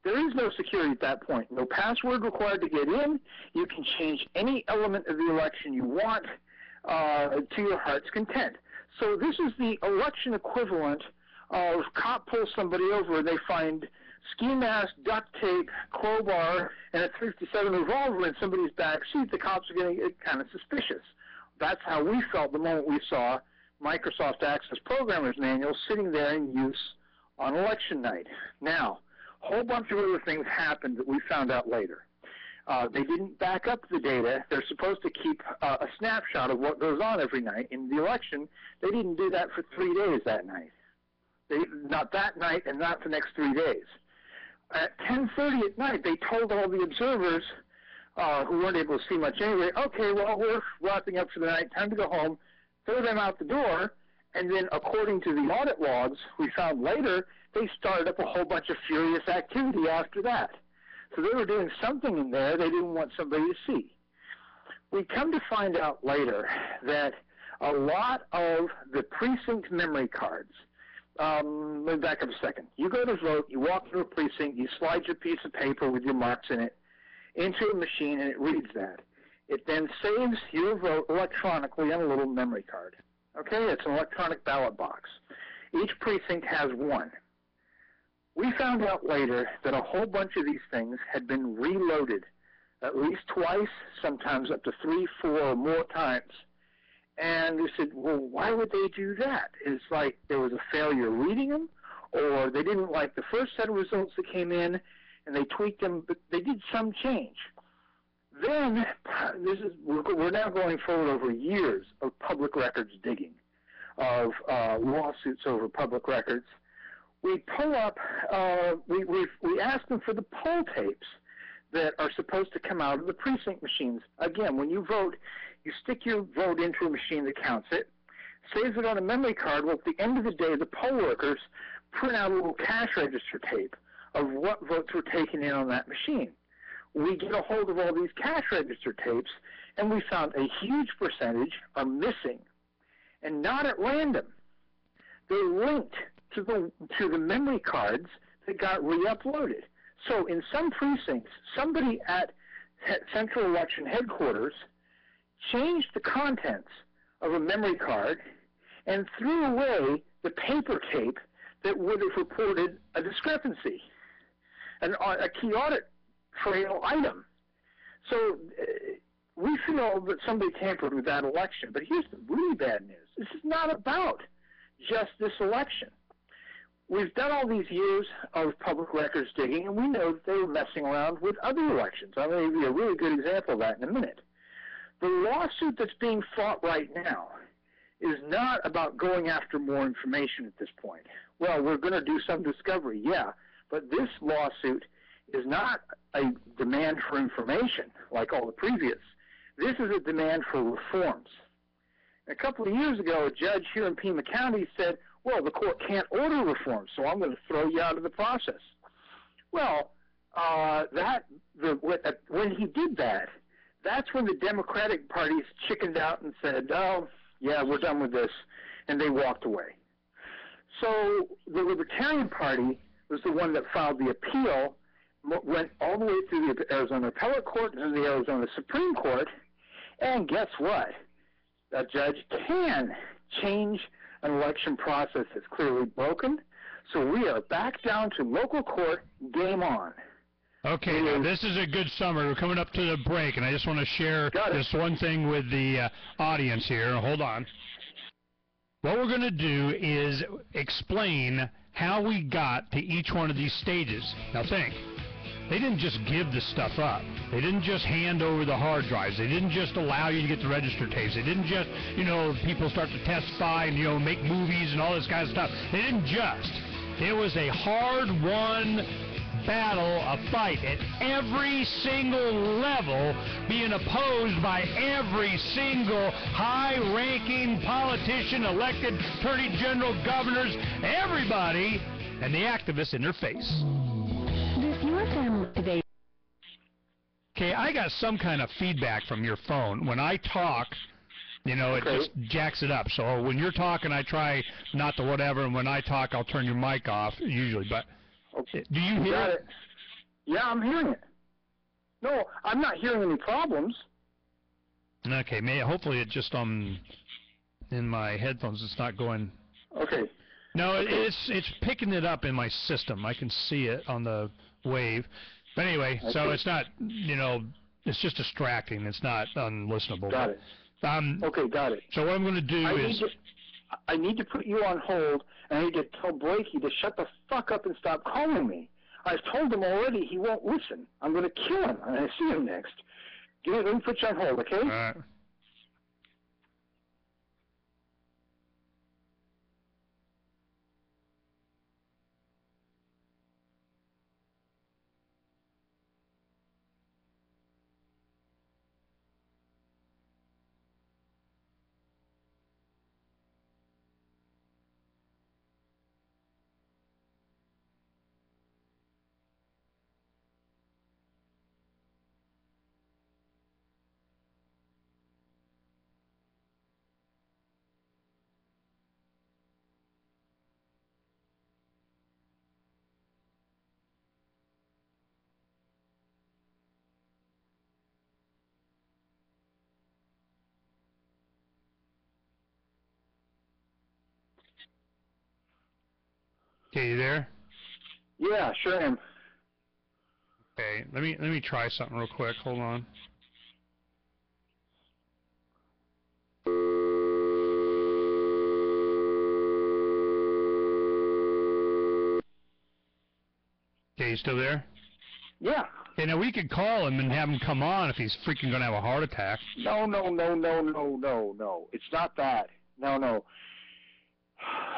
Speaker 15: There is no security at that point. No password required to get in. You can change any element of the election you want to your heart's content. So this is the election equivalent of cop pulls somebody over and they find ski mask, duct tape, crowbar, and a .357 revolver in somebody's back seat. The cops are going to get kind of suspicious. That's how we felt the moment we saw Microsoft Access Programmer's Manual sitting there in use on election night. Now, a whole bunch of other things happened that we found out later. They didn't back up the data. They're supposed to keep a snapshot of what goes on every night in the election. They didn't do that for 3 days that night. Not that night and not the next 3 days. At 10:30 at night, they told all the observers who weren't able to see much anyway, okay, well, we're wrapping up for the night, time to go home, throw them out the door, and then according to the audit logs we found later, they started up a whole bunch of furious activity after that. So they were doing something in there they didn't want somebody to see. We come to find out later that a lot of the precinct memory cards, let me back up a second. You go to vote, you walk through a precinct, you slide your piece of paper with your marks in it into a machine, and it reads that. It then saves your vote electronically on a little memory card. Okay, it's an electronic ballot box. Each precinct has one. We found out later that a whole bunch of these things had been reloaded at least twice, sometimes up to 3, 4, or more times. And we said, well, why would they do that? It's like there was a failure reading them, or they didn't like the first set of results that came in, and they tweaked them, but they did some change. Then, we're now going forward over years of public records digging, of lawsuits over public records. We pull up, we ask them for the poll tapes that are supposed to come out of the precinct machines. Again, when you vote, you stick your vote into a machine that counts it, saves it on a memory card. Well, at the end of the day, the poll workers print out a little cash register tape of what votes were taken in on that machine. We get a hold of all these cash register tapes, and we found a huge percentage are missing, and not at random. They're linked to the memory cards that got re-uploaded. So in some precincts, somebody at Central Election Headquarters changed the contents of a memory card and threw away the paper tape that would have reported a discrepancy, a key audit trail item. So we feel that somebody tampered with that election. But here's the really bad news. This is not about just this election. We've done all these years of public records digging, and we know that they were messing around with other elections. I'm going to give you a really good example of that in a minute. The lawsuit that's being fought right now is not about going after more information at this point. Well, we're going to do some discovery, yeah, but this lawsuit is not a demand for information like all the previous. This is a demand for reforms. A couple of years ago, a judge here in Pima County said, well, the court can't order reforms, so I'm going to throw you out of the process. Well, when he did that, that's when the Democratic parties chickened out and said, oh, yeah, we're done with this, and they walked away. So the Libertarian Party was the one that filed the appeal, went all the way through the Arizona Appellate Court and the Arizona Supreme Court, and guess what? A judge can change an election process that's clearly broken, so we are back down to local court, game on.
Speaker 7: Okay, now this is a good summary. We're coming up to the break, and I just want to share this one thing with the audience here. Hold on. What we're going to do is explain how we got to each one of these stages. Now think, they didn't just give this stuff up. They didn't just hand over the hard drives. They didn't just allow you to get the register tapes. They didn't just, people start to testify and, make movies and all this kind of stuff. They didn't just. It was a hard-won battle, a fight at every single level, being opposed by every single high-ranking politician, elected attorney general, governors, everybody, and the activists in their face.
Speaker 11: This your family today.
Speaker 7: Okay, I got some kind of feedback from your phone. When I talk, it just jacks it up. So when you're talking, I try not to whatever, and when I talk, I'll turn your mic off, usually. But do you hear it?
Speaker 15: Yeah, I'm hearing it. No, I'm not hearing any problems.
Speaker 7: Okay, hopefully it just in my headphones, it's not going.
Speaker 15: Okay.
Speaker 7: No, it's picking it up in my system. I can see it on the wave. But anyway, so it's not, it's just distracting. It's not unlistenable.
Speaker 15: Got it. Okay, got it.
Speaker 7: So what I'm going to do
Speaker 15: I need to put you on hold, and I need to tell Blakey to shut the fuck up and stop calling me. I've told him already he won't listen. I'm going to kill him when I see him next. Let me put you on hold, okay?
Speaker 7: All right. Okay, you there?
Speaker 15: Yeah, sure am.
Speaker 7: Okay, let me try something real quick. Hold on. Okay, you still there?
Speaker 15: Yeah.
Speaker 7: Okay, now we could call him and have him come on if he's freaking going to have a heart attack.
Speaker 15: No. It's not that. No.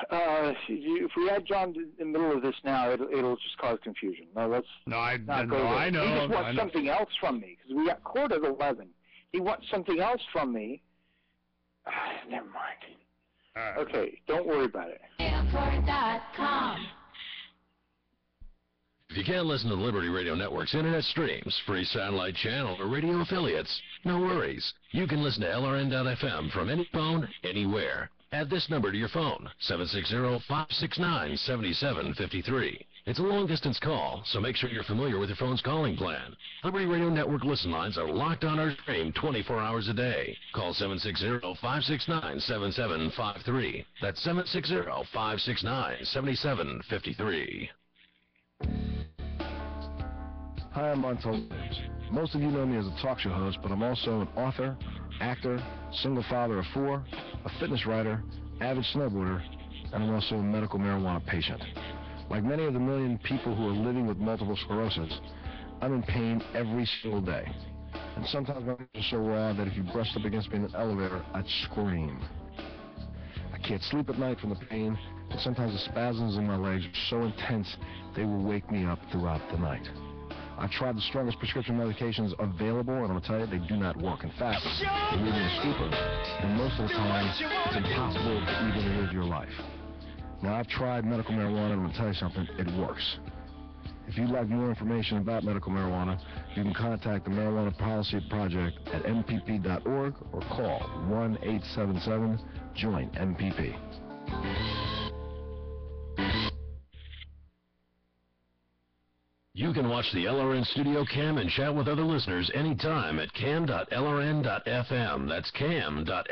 Speaker 15: If we had John in the middle of this now, it'll just cause confusion. No, let's not go there.
Speaker 7: I know.
Speaker 15: He just wants something else from me, because we got court at 11. He wants something else from me. Never mind.
Speaker 7: Right.
Speaker 15: Okay, don't worry about it.
Speaker 5: If you can't listen to the Liberty Radio Network's internet streams, free satellite channel, or radio affiliates, no worries. You can listen to LRN.FM from any phone, anywhere. Add this number to your phone, 760-569-7753. It's a long-distance call, so make sure you're familiar with your phone's calling plan. Liberty Radio Network listen lines are locked on our stream 24 hours a day. Call 760-569-7753. That's 760-569-7753.
Speaker 8: Hi, I'm Montel Williams. Most of you know me as a talk show host, but I'm also an author, actor, single father of 4, a fitness writer, avid snowboarder, and I'm also a medical marijuana patient. Like many of the million people who are living with multiple sclerosis, I'm in pain every single day. And sometimes my pain is so raw that if you brushed up against me in an elevator, I'd scream. I can't sleep at night from the pain, and sometimes the spasms in my legs are so intense they will wake me up throughout the night. I've tried the strongest prescription medications available, and I'm going to tell you, they do not work. In fact, they leave me in a stupor, and most of the time, it's impossible to even live your life. Now, I've tried medical marijuana, and I'm going to tell you something, it works. If you'd like more information about medical marijuana, you can contact the Marijuana Policy Project at mpp.org or call 1-877-JOIN-MPP.
Speaker 5: You can watch the LRN Studio Cam and chat with other listeners anytime at cam.lrn.fm. That's cam.lrn.fm.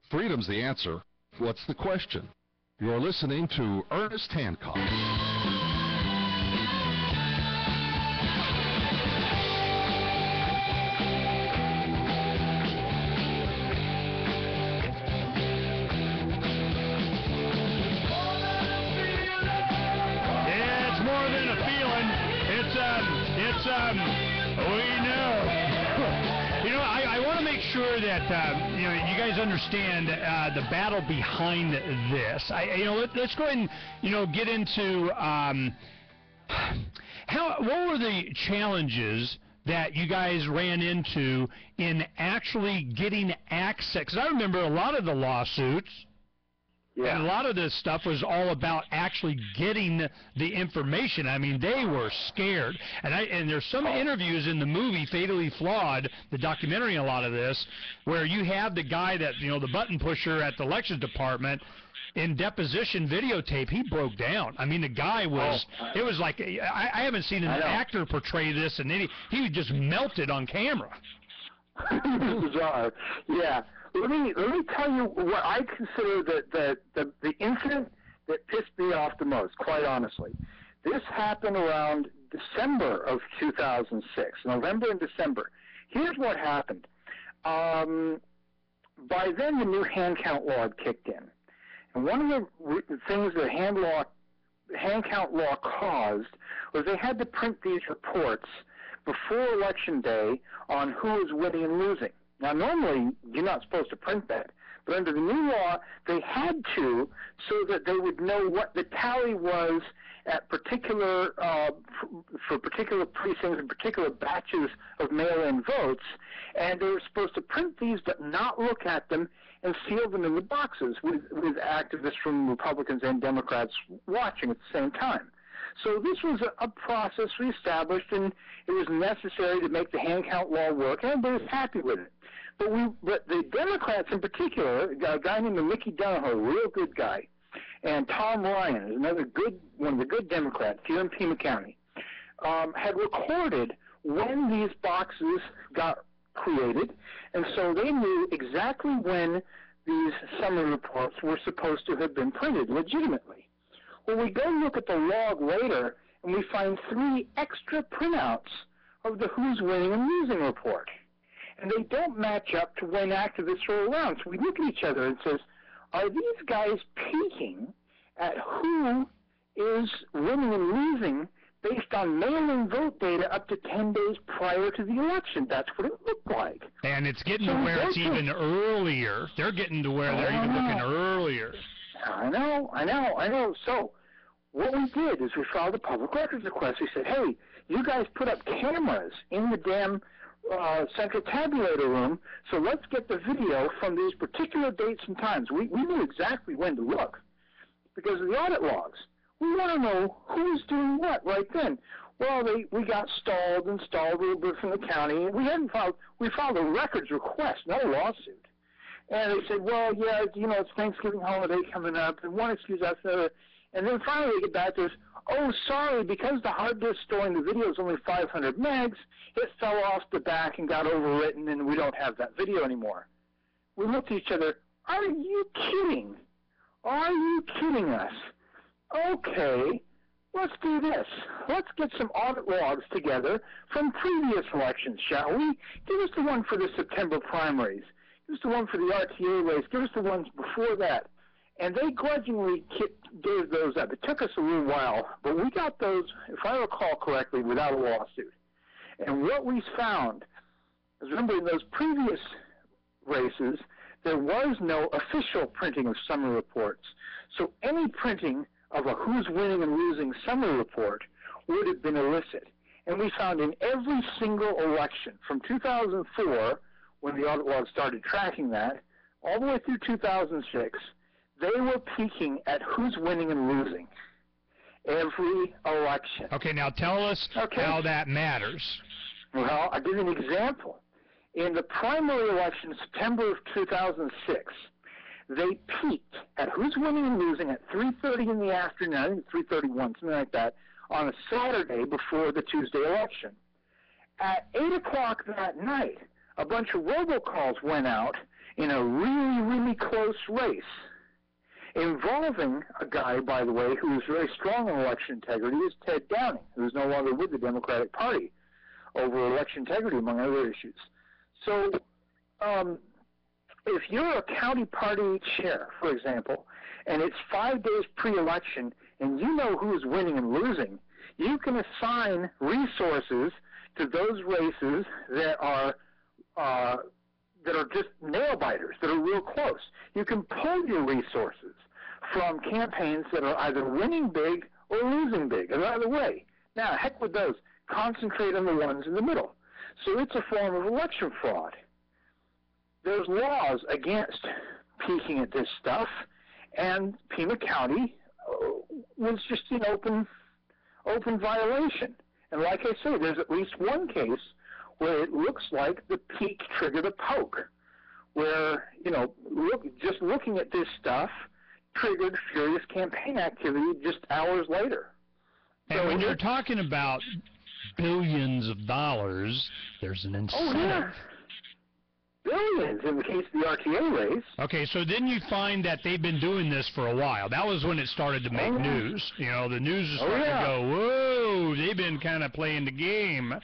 Speaker 17: Freedom's the answer. What's the question? You're listening to Ernest Hancock.
Speaker 7: we know. You know, I want to make sure that you guys understand the battle behind this. Let's go ahead and get into what were the challenges that you guys ran into in actually getting access? Because I remember a lot of the lawsuits. Yeah. And a lot of this stuff was all about actually getting the information. I mean, they were scared. And there's some interviews in the movie Fatally Flawed, the documentary, a lot of this, where you have the guy that, the button pusher at the elections department, in deposition videotape, he broke down. I mean, the guy was, it was like, I haven't seen an actor portray this, and he just melted on camera.
Speaker 15: Bizarre. Yeah. Let me tell you what I consider the incident that pissed me off the most, quite honestly. This happened around December of 2006, November and December. Here's what happened. By then, the new hand count law had kicked in. And one of the things the hand count law caused was they had to print these reports before Election Day on who was winning and losing. Now, normally, you're not supposed to print that. But under the new law, they had to so that they would know what the tally was at particular, for particular precincts and particular batches of mail-in votes. And they were supposed to print these but not look at them and seal them in the boxes with activists from Republicans and Democrats watching at the same time. So this was a process we established, and it was necessary to make the hand count law work, and everybody was happy with it. But the Democrats in particular, a guy named Mickey Donahoe, a real good guy, and Tom Ryan, another one of the good Democrats here in Pima County, had recorded when these boxes got created, and so they knew exactly when these summary reports were supposed to have been printed legitimately. Well, we go look at the log later, and we find 3 extra printouts of the who's winning and losing report. And they don't match up to when activists are around. So we look at each other and says, are these guys peeking at who is winning and losing based on mail-in vote data up to 10 days prior to the election? That's what it looked like.
Speaker 7: And it's getting to where it's even earlier. They're getting to where they're even looking earlier.
Speaker 15: I know. So what we did is we filed a public records request. We said, hey, you guys put up cameras in the damn central tabulator room, so let's get the video from these particular dates and times. We knew exactly when to look because of the audit logs. We want to know who's doing what right then. Well, we got stalled a little bit from the county. We filed a records request, not a lawsuit. And they said, well, yeah, it's Thanksgiving holiday coming up, and one excuse after another. And then finally they get back to us, oh, sorry, because the hard disk storing the video is only 500 megs, it fell off the back and got overwritten, and we don't have that video anymore. We looked at each other, are you kidding? Are you kidding us? Okay, let's do this. Let's get some audit logs together from previous elections, shall we? Give us the one for the September primaries. Give us the one for the RTA race. Give us the ones before that. And they grudgingly gave those up. It took us a little while, but we got those, if I recall correctly, without a lawsuit. And what we found is, remember, in those previous races, there was no official printing of summary reports. So any printing of a who's winning and losing summary report would have been illicit. And we found in every single election, from 2004, when the audit log started tracking that, all the way through 2006, they were peeking at who's winning and losing every election.
Speaker 7: Okay, now tell us how that matters.
Speaker 15: Well, I'll give you an example. In the primary election in September of 2006, they peeked at who's winning and losing at 3:30 in the afternoon, I think 3:31, something like that, on a Saturday before the Tuesday election. At 8 o'clock that night, a bunch of robocalls went out in a really, really close race, involving a guy, by the way, who was very strong in election integrity, is Ted Downing, who is no longer with the Democratic Party over election integrity, among other issues. So if you're a county party chair, for example, and it's 5 days pre-election, and you know who's winning and losing, you can assign resources to those races that are just nail biters, that are real close. You can pull your resources from campaigns that are either winning big or losing big, or either way. Now, heck with those. Concentrate on the ones in the middle. So it's a form of election fraud. There's laws against peeking at this stuff, and Pima County was just in open violation. And like I say, there's at least one case where it looks like the peek triggered a poke, where, just looking at this stuff triggered furious campaign activity just hours later.
Speaker 7: And so when you're talking about billions of dollars, there's an incentive.
Speaker 15: Oh, yeah. Billions in the case of the RTA race.
Speaker 7: Okay, so then you find that they've been doing this for a while. That was when it started to make news. The news is starting to go, whoa, they've been kind of playing the game.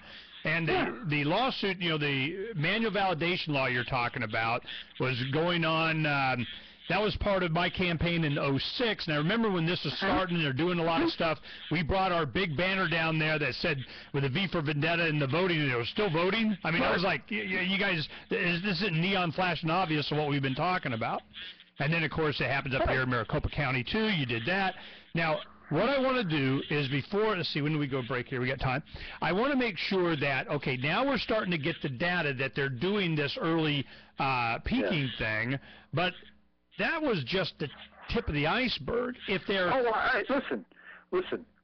Speaker 7: And the lawsuit, the manual validation law you're talking about was going on. That was part of my campaign in '06, and I remember when this was starting and they're doing a lot of stuff, we brought our big banner down there that said, with a V for Vendetta and the voting, and it was still voting. I mean, I was like, you guys, this isn't neon flashing obvious of what we've been talking about. And then, of course, it happens up here in Maricopa County, too. You did that. Now, what I want to do is let's see, when do we go break here? We got time. I want to make sure that, okay, now we're starting to get the data that they're doing this early peaking thing, but that was just the tip of the iceberg. If they're...
Speaker 15: Oh, all right, listen.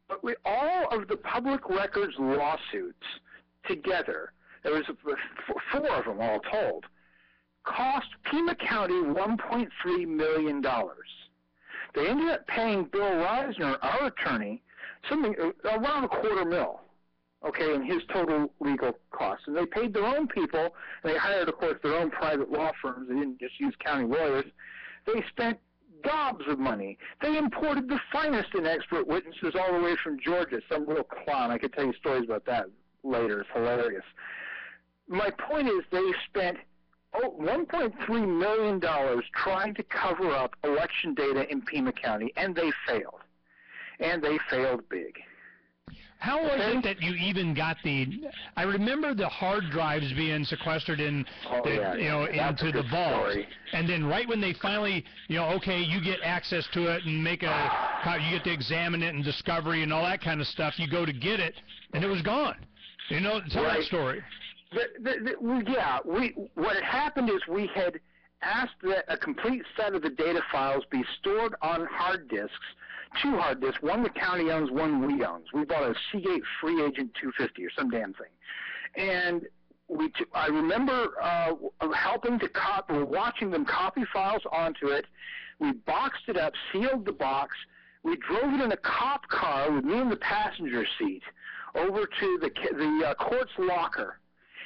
Speaker 15: But all of the public records lawsuits together, there was 4 of them all told, cost Pima County $1.3 million. They ended up paying Bill Reisner, our attorney, something around $250,000, okay, in his total legal costs. And they paid their own people, and they hired, of course, their own private law firms. They didn't just use county lawyers. They spent gobs of money. They imported the finest and expert witnesses all the way from Georgia, some real clown. I could tell you stories about that later. It's hilarious. My point is they spent $1.3 million trying to cover up election data in Pima County, and they failed. And they failed big.
Speaker 7: How was it that you even got I remember the hard drives being sequestered into the vault.
Speaker 15: Story.
Speaker 7: And then right when they finally, okay, you get access to it and you get to examine it and discovery and all that kind of stuff, you go to get it, and it was gone. Tell that story. What had happened is we had asked that a complete set of the data files be stored on hard disks, 2 hard disks, one the county owns, one we owns. We bought a Seagate Free Agent 250 or some damn thing. And I remember watching them copy files onto it. We boxed it up, sealed the box. We drove it in a cop car with me in the passenger seat over to the court's locker.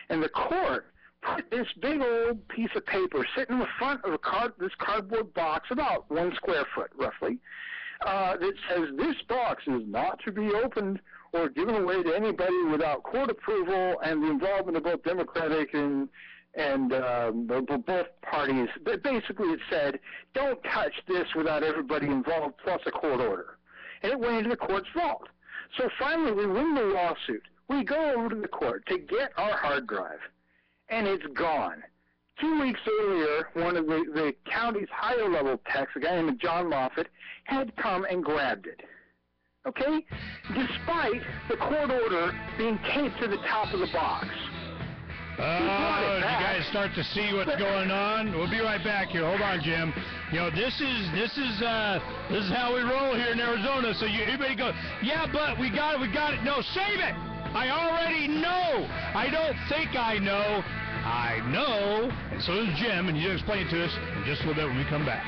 Speaker 7: And the court put this big old piece of paper sitting in the front of this cardboard box, about 1 square foot roughly, that says this box is not to be opened or given away to anybody without court approval and the involvement of both Democratic and both parties. But basically it said, don't touch this without everybody involved plus a court order. And it went into the court's vault. So finally we win the lawsuit. We go over to the court to get our hard drive, and it's gone. 2 weeks earlier, one of the county's higher-level techs, a guy named John Moffitt, had come and grabbed it. Okay? Despite the court order being taped to the top of the box. You guys start to see what's going on. We'll be right back here. Hold on, Jim. This is how we roll here in Arizona. So everybody goes, yeah, but we got it. No, save it. I already know. I don't think I know. I know. And so does Jim, and he'll explain it to us in just a little bit when we come back.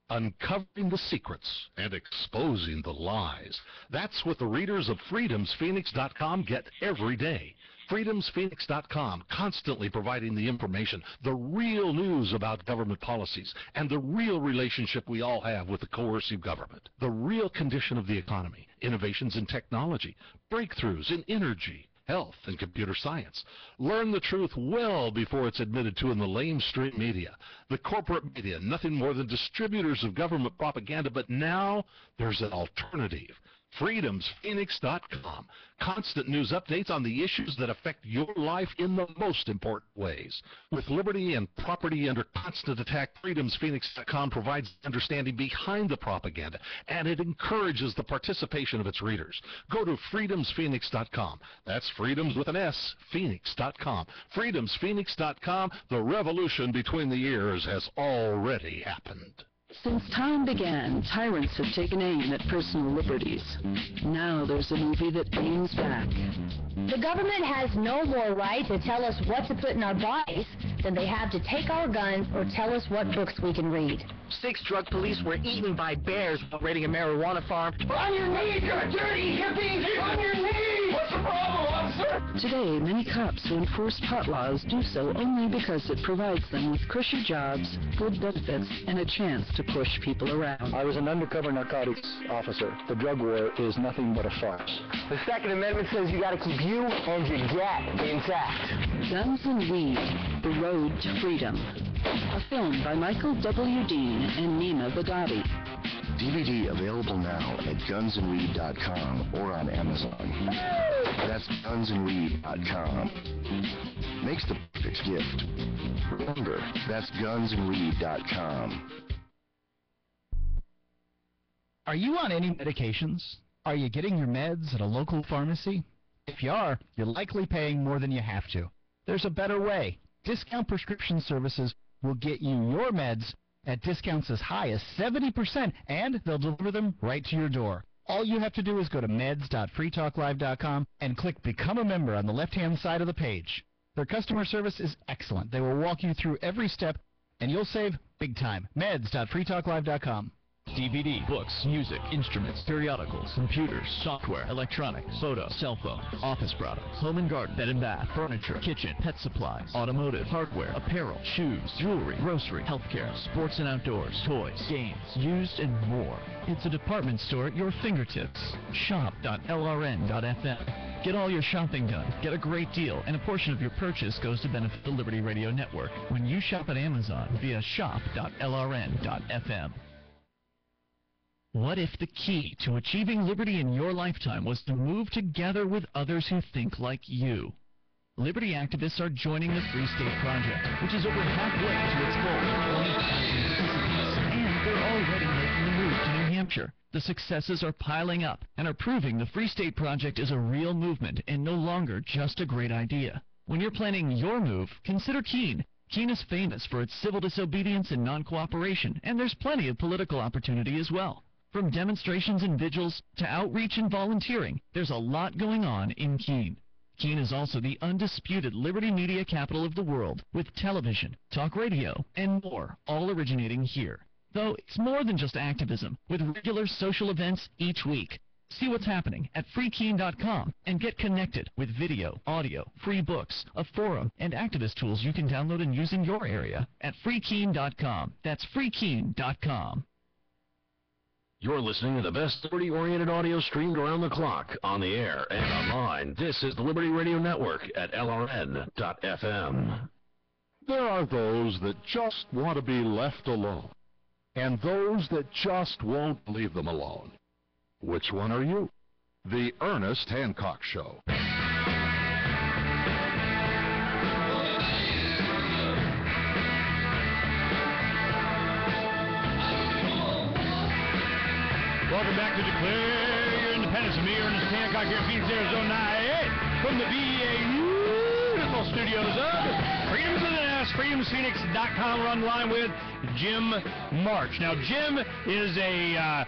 Speaker 17: Uncovering the secrets and exposing the lies. That's what the readers of freedomsphoenix.com get every day. freedomsphoenix.com, constantly providing the information, the real news about government policies, and the real relationship we all have with the coercive government, the real condition of the economy, innovations in technology, breakthroughs in energy, health, and computer science. Learn the truth well before it's admitted to in the lamestream media. The corporate media, nothing more than distributors of government propaganda, but now there's an alternative. freedomsphoenix.com. Constant news updates on the issues that affect your life in the most important ways. With liberty and property under constant attack, freedomsphoenix.com provides understanding behind the propaganda, and it encourages the participation of its readers. Go to freedomsphoenix.com. That's freedoms with an S, phoenix.com. freedomsphoenix.com. The revolution between the years has already happened.
Speaker 10: Since time began, tyrants have taken aim at personal liberties. Now there's a movie that aims back.
Speaker 12: The government has no more right to tell us what to put in our bodies than they have to take our guns or tell us what books we can read.
Speaker 9: 6 drug police were eaten by bears while raiding a marijuana farm.
Speaker 14: On your knees, you dirty hippies! On your knees! What's the problem, officer?
Speaker 10: Today, many cops who enforce pot laws do so only because it provides them with cushy jobs, good benefits, and a chance to push people around.
Speaker 8: I was an undercover narcotics officer. The drug war is nothing but a farce.
Speaker 9: The Second Amendment says you gotta keep you and your get intact.
Speaker 10: Guns and Weed, The Road to Freedom. A film by Michael W. Dean and Nina Badati.
Speaker 16: DVD available now at gunsandweed.com or on Amazon. That's gunsandweed.com. Makes the perfect gift. Remember, that's gunsandweed.com.
Speaker 18: Are you on any medications? Are you getting your meds at a local pharmacy? If you are, you're likely paying more than you have to. There's a better way. Discount Prescription Services will get you your meds at discounts as high as 70%, and they'll deliver them right to your door. All you have to do is go to meds.freetalklive.com and click Become a Member on the left-hand side of the page. Their customer service is excellent. They will walk you through every step, and you'll save big time. Meds.freetalklive.com.
Speaker 1: DVD, books, music, instruments, periodicals, computers, software, electronics, photo, cell phone, office products, home and garden, bed and bath, furniture, kitchen, pet supplies, automotive, hardware, apparel, shoes, jewelry, grocery, healthcare, sports and outdoors, toys, games, used, and more. It's a department store at your fingertips. Shop.lrn.fm. Get all your shopping done, get a great deal, and a portion of your purchase goes to benefit the Liberty Radio Network when you shop at Amazon via shop.lrn.fm. What if the key to achieving liberty in your lifetime was to move together with others who think like you? Liberty activists are joining the Free State Project, which is over halfway to its goal of 20,000 participants, and they're already making the move to New Hampshire. The successes are piling up and are proving the Free State Project is a real movement and no longer just a great idea. When you're planning your move, consider Keene. Keene is famous for its civil disobedience and non-cooperation, and there's plenty of political opportunity as well. From demonstrations and vigils to outreach and volunteering, there's a lot going on in Keene. Keene is also the undisputed liberty media capital of the world, with television, talk radio, and more, all originating here. Though it's more than just activism, with regular social events each week. See what's happening at freekeene.com and get connected with video, audio, free books, a forum, and activist tools you can download and use in your area at freekeene.com. That's freekeene.com.
Speaker 5: You're listening to the best liberty-oriented audio streamed around the clock, on the air, and online. This is the Liberty Radio Network at LRN.FM.
Speaker 17: There are those that just want to be left alone, and those that just won't leave them alone. Which one are you? The Ernest Hancock Show.
Speaker 7: Welcome back to Declare Your Independence. Me, Ernest Hancock, here in Phoenix, Arizona, from the beautiful studios of Freedoms with an S, freedomsphoenix.com. We're on the line with Jim March. Now, Jim is a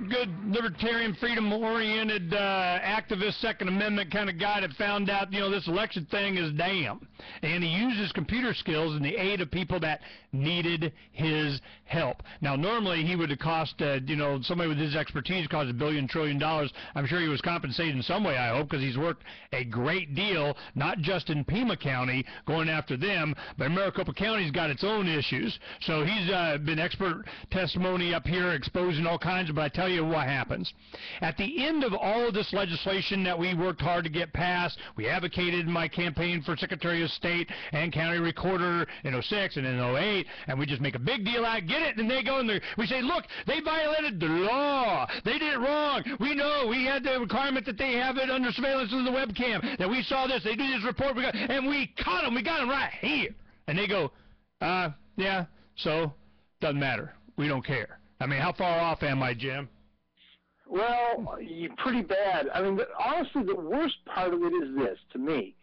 Speaker 7: good libertarian, freedom-oriented activist, Second Amendment kind of guy that found out, this election thing is damn. And he used his computer skills in the aid of people that needed his help. Now, normally he would have cost, somebody with his expertise cost $1 trillion. I'm sure he was compensated in some way, I hope, because he's worked a great deal, not just in Pima County, going after after them, but Maricopa County's got its own issues. So he's been expert testimony up here exposing all kinds, but I tell you what happens. At the end of all of this legislation that we worked hard to get passed, we advocated in my campaign for Secretary of State and County Recorder in 06 and in 08, and we just make a big deal out, get it, and they go and we say, look, they violated the law. They did it wrong. We know. We had the requirement that they have it under surveillance in the webcam, that we saw this. They do this report, and we caught them. We got them right here. And they go, yeah, so doesn't matter. We don't care. I mean, how far off am I, Jim?
Speaker 15: Well, you're pretty bad. I mean, honestly, the worst part of it is this, to me.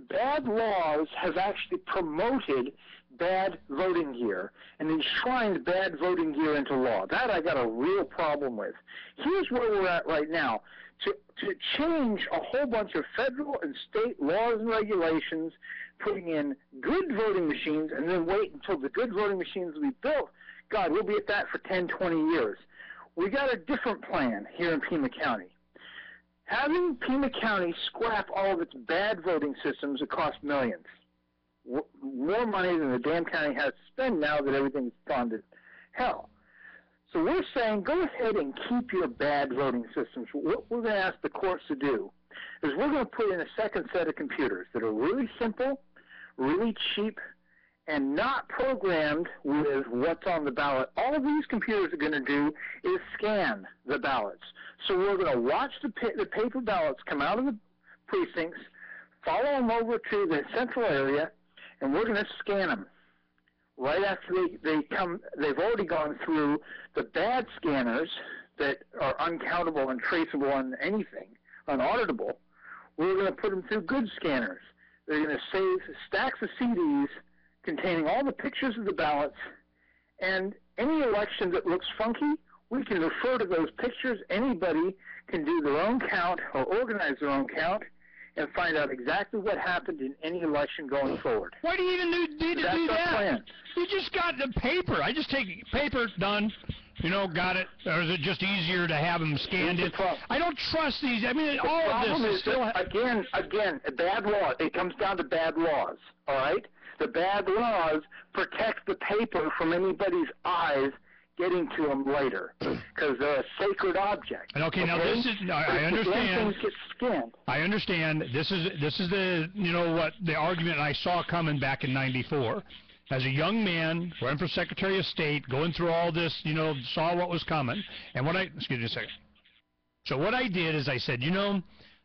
Speaker 15: Bad laws have actually promoted bad voting gear and enshrined bad voting gear into law. That I got a real problem with. Here's where we're at right now. To change a whole bunch of federal and state laws and regulations, putting in good voting machines, and then wait until the good voting machines will be built, God, we'll be at that for 10, 20 years. We got a different plan here in Pima County. Having Pima County scrap all of its bad voting systems that cost millions. More money than the damn county has to spend now that everything's gone to hell. So we're saying go ahead and keep your bad voting systems. What we're going to ask the courts to do is we're going to put in a second set of computers that are really simple, really cheap, and not programmed with what's on the ballot. All these computers are going to do is scan the ballots. So we're going to watch the paper ballots come out of the precincts, follow them over to the central area, and we're going to scan them. Right after they come, they've already gone through the bad scanners that are uncountable and traceable on anything, unauditable. We're going to put them through good scanners. They're going to save stacks of CDs containing all the pictures of the ballots, and any election that looks funky, we can refer to those pictures. Anybody can do their own count or organize their own count and find out exactly what happened in any election going forward.
Speaker 7: Why do you even need to do that?
Speaker 15: Plan.
Speaker 7: You just got the paper. I just take paper, done. Got it. Or is it just easier to have them scanned in? I don't trust these. I mean, all of this is still...
Speaker 15: Again, bad law. It comes down to bad laws, all right? The bad laws protect the paper from anybody's eyes getting to them later, because they're a sacred object.
Speaker 7: Okay, now this is... I understand.
Speaker 15: Things get scanned.
Speaker 7: I understand. This is the, the argument I saw coming back in '94. As a young man, running for Secretary of State, going through all this, saw what was coming. And excuse me a second. So what I did is I said,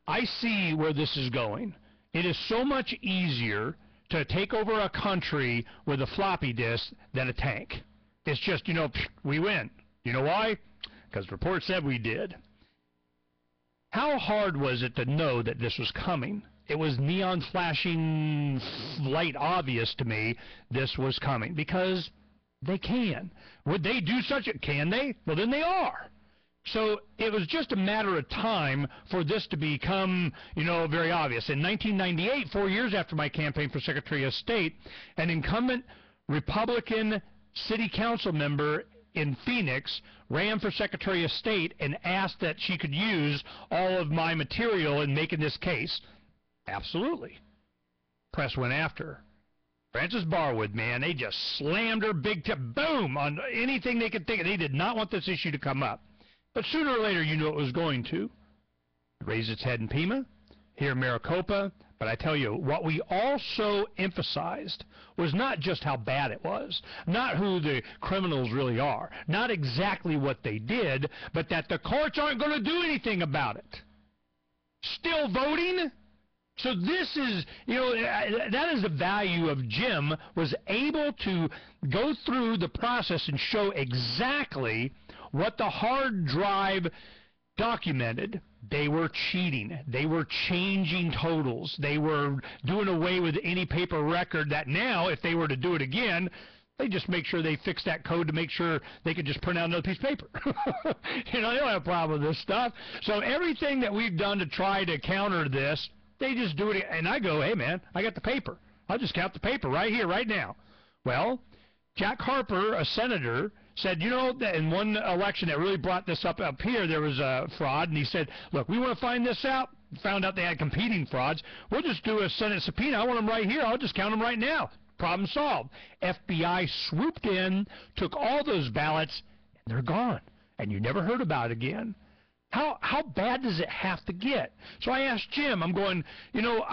Speaker 7: I see where this is going. It is so much easier to take over a country with a floppy disk than a tank. It's just, we win. You know why? Because the report said we did. How hard was it to know that this was coming? It was neon flashing light obvious to me this was coming, because they can. Would they do such a... Can they? Well, then they are. So it was just a matter of time for this to become, very obvious. In 1998, 4 years after my campaign for Secretary of State, an incumbent Republican city council member in Phoenix ran for Secretary of State and asked that she could use all of my material in making this case. Absolutely. Press went after her. Frances Barwood, man, they just slammed her big boom, on anything they could think of. They did not want this issue to come up. But sooner or later, it was going to. Raise its head in Pima, here in Maricopa. But I tell you, what we also emphasized was not just how bad it was, not who the criminals really are, not exactly what they did, but that the courts aren't going to do anything about it. Still voting? So this is, that is the value of Jim, was able to go through the process and show exactly what the hard drive documented. They were cheating. They were changing totals. They were doing away with any paper record that now, if they were to do it again, they just make sure they fix that code to make sure they could just print out another piece of paper. They don't have a problem with this stuff. So everything that we've done to try to counter this, they just do it. And I go, hey, man, I got the paper. I'll just count the paper right here, right now. Well, Jack Harper, a senator, said, that in one election that really brought this up here, there was a fraud, and he said, look, we want to find this out. found out they had competing frauds. We'll just do a Senate subpoena. I want them right here. I'll just count them right now. Problem solved. FBI swooped in, took all those ballots, and they're gone. And you never heard about it again. How bad does it have to get? So I asked Jim, I'm going, you know,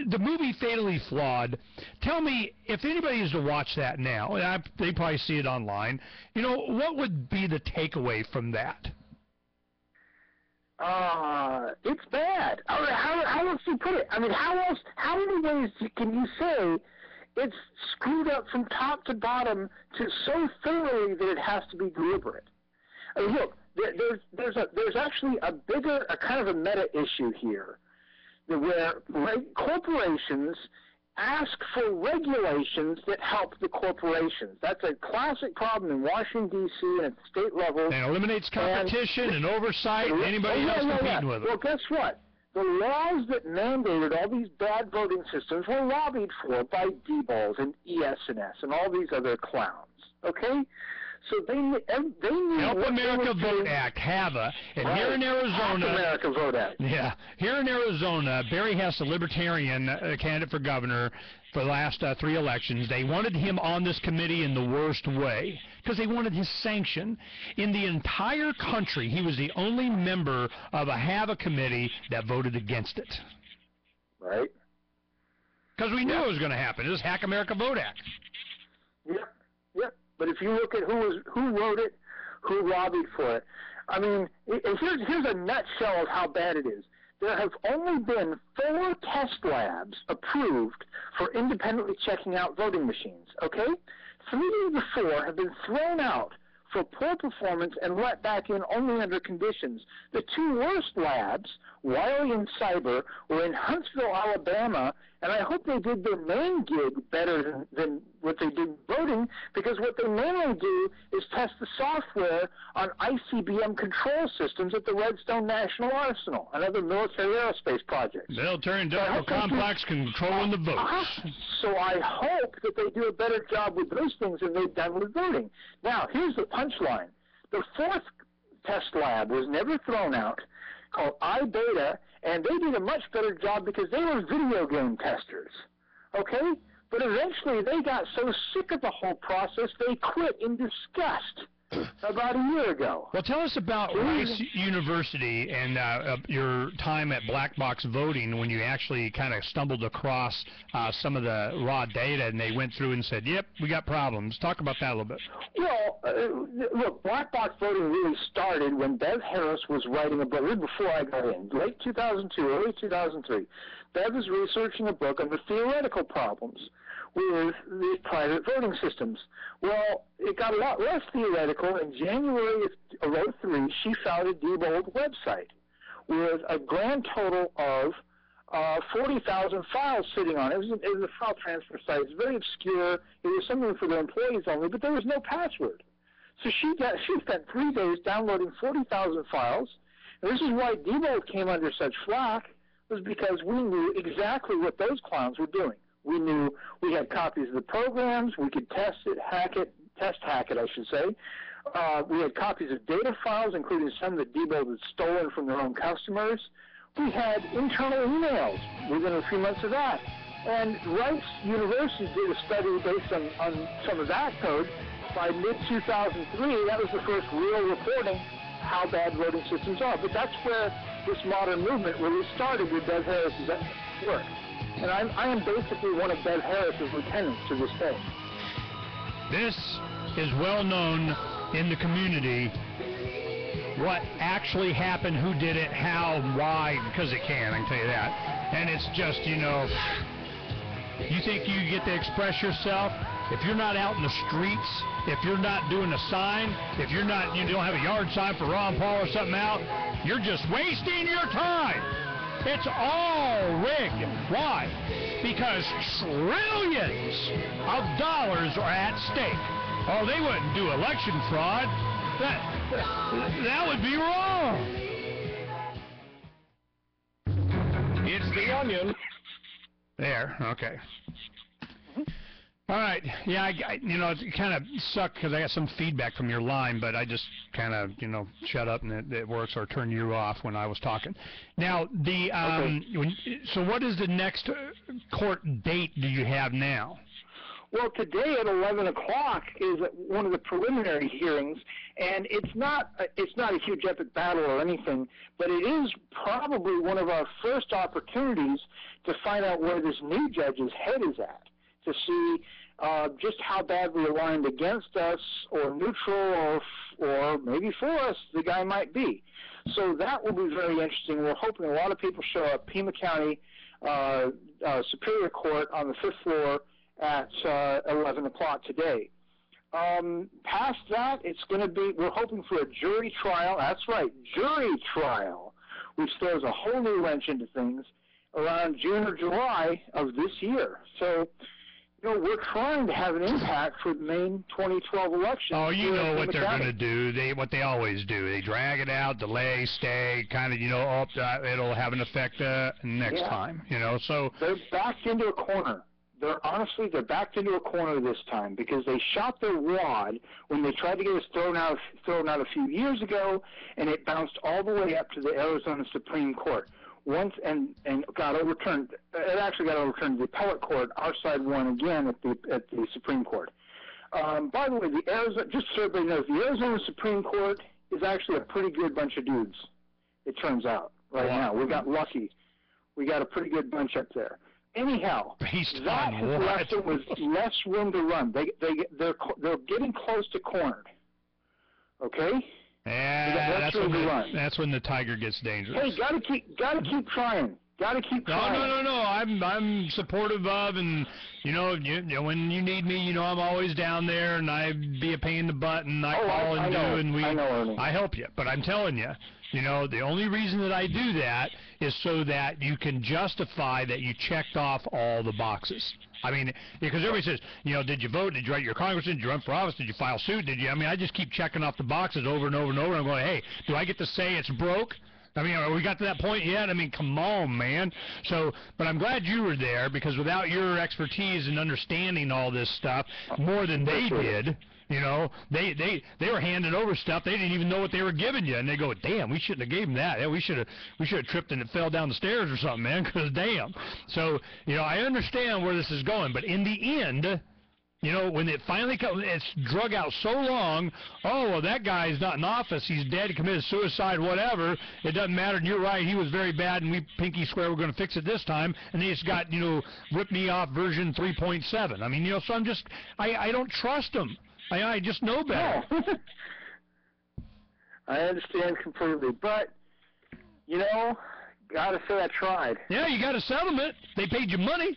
Speaker 7: the movie Fatally Flawed, tell me, if anybody is to watch that now, and they probably see it online, you know, what would be the takeaway from that?
Speaker 15: It's bad. How else do you put it? I mean, how many ways can you say it's screwed up from top to bottom to so thoroughly that it has to be deliberate? I mean, look, there's actually a kind of a meta issue here, where corporations ask for regulations that help the corporations. That's a classic problem in Washington, D.C. and at the state level.
Speaker 7: And eliminates competition and oversight and anybody else competing with it.
Speaker 15: Well, guess what? The laws that mandated all these bad voting systems were lobbied for by Diebold and ES&S and all these other clowns, okay? So they knew
Speaker 7: Help America Vote Act, HAVA, and right. Here in Arizona,
Speaker 15: Help America Vote Act.
Speaker 7: Yeah, here in Arizona, Barry Hess, a Libertarian candidate for governor for the last 3 elections, they wanted him on this committee in the worst way because they wanted his sanction. In the entire country, he was the only member of a HAVA committee that voted against it.
Speaker 15: Right.
Speaker 7: Because we knew it was going to happen. It was Hack America Vote Act.
Speaker 15: Yep. Yep. But if you look at who wrote it, who lobbied for it, I mean, here's a nutshell of how bad it is. There have only been 4 test labs approved for independently checking out voting machines, okay? 3 of the 4 have been thrown out for poor performance and let back in only under conditions. The 2 worst labs, Wiley and Cyber, were in Huntsville, Alabama, and I hope they did their main gig better than what they did voting, because what they mainly do is test the software on ICBM control systems at the Redstone National Arsenal and other military aerospace projects.
Speaker 7: Military industrial complex controlling the votes.
Speaker 15: So I hope that they do a better job with those things than they've done with voting. Now, here's the punchline. The 4th test lab was never thrown out, called iBeta, and they did a much better job because they were video game testers, okay? But eventually they got so sick of the whole process, they quit in disgust about a year ago.
Speaker 7: Well, tell us about Rice University and your time at Black Box Voting when you actually kind of stumbled across some of the raw data and they went through and said, yep, we got problems. Talk about that a little bit.
Speaker 15: Well, look, Black Box Voting really started when Bev Harris was writing a book, before I got in, late 2002, early 2003. Bev was researching a book on the theoretical problems with the private voting systems. Well, it got a lot less theoretical. In January of 2003, she founded Diebold website with a grand total of 40,000 files sitting on it. It was a file transfer site. It was very obscure. It was something for their employees only, but there was no password. So she spent 3 days downloading 40,000 files. And this is why Diebold came under such flack, was because we knew exactly what those clowns were doing. We knew we had copies of the programs. We could hack it, I should say. We had copies of data files, including some that Diebold had stolen from their own customers. We had internal emails within a few months of that. And Rice University did a study based on some of that code. By mid-2003, that was the first real reporting how bad voting systems are. But that's where this modern movement really started with Bev Harris's work. And I am basically one of Bev Harris's lieutenants to this day.
Speaker 7: This is well known in the community, what actually happened, who did it, how, why, because it can, I can tell you that. And it's just, you know, you think you get to express yourself? If you're not out in the streets, if you're not doing a sign, if you don't have a yard sign for Ron Paul or something out, you're just wasting your time. It's all rigged. Why? Because trillions of dollars are at stake. Oh, they wouldn't do election fraud. That would be wrong.
Speaker 2: It's the Onion.
Speaker 7: There, okay. All right. Yeah, you know, it kind of sucked because I got some feedback from your line, but I just kind of, you know, shut up and it works, or turned you off when I was talking. Now, so what is the next court date do you have now?
Speaker 15: Well, today at 11 o'clock is one of the preliminary hearings, and it's not a huge epic battle or anything, but it is probably one of our first opportunities to find out where this new judge's head is at, to see just how badly aligned against us or neutral or maybe for us the guy might be. So that will be very interesting. We're hoping a lot of people show up. Pima County Superior Court on the 5th floor at 11 o'clock today. Past that, it's going to be, we're hoping for a jury trial. That's right, jury trial, which throws a whole new wrench into things around June or July of this year. So, you know, we're trying to have an impact for the Maine 2012 election.
Speaker 7: Oh, you know what they're going to do. What they always do. They drag it out, delay, stay, kind of, you know, it'll have an effect next time, you know. So
Speaker 15: they're backed into a corner. They're backed into a corner this time because they shot their wad when they tried to get us thrown out a few years ago, and it bounced all the way up to the Arizona Supreme Court. Once and got overturned. It actually got overturned to the appellate court. Our side won again at the Supreme Court. By the way, just so everybody knows, the Arizona Supreme Court is actually a pretty good bunch of dudes. It turns out right now. We got lucky. We got a pretty good bunch up there. Anyhow, that has left them with less room to run. They're getting close to cornered. Okay.
Speaker 7: Yeah, that's when the tiger gets dangerous.
Speaker 15: Hey, gotta keep trying. Gotta keep trying.
Speaker 7: No. I'm supportive of, and you know, when you need me, you know, I'm always down there, and I be a pain in the butt, and I call and do, and I help you. But I'm telling you, you know, the only reason that I do that is so that you can justify that you checked off all the boxes. I mean, because everybody says, you know, did you vote? Did you write your congressman? Did you run for office? Did you file suit? Did you? I mean, I just keep checking off the boxes over and over and over. And I'm going, hey, do I get to say it's broke? I mean, are we got to that point yet? I mean, come on, man. So, but I'm glad you were there, because without your expertise and understanding all this stuff more than they did, you know, they were handing over stuff they didn't even know what they were giving you, and they go, damn, we shouldn't have gave them that. Yeah, we should have tripped and it fell down the stairs or something, man, because damn. So, you know, I understand where this is going, but in the end, you know, when it finally comes, it's drug out so long, oh, well, that guy's not in office, he's dead, he committed suicide, whatever, it doesn't matter, and you're right, he was very bad, and we pinky swear we're going to fix it this time, and they just got, you know, rip me off version 3.7. I mean, you know, so I'm just, I don't trust them. I just know better.
Speaker 15: No. I understand completely, but, you know, gotta say I tried.
Speaker 7: Yeah, you got a settlement. They paid you money.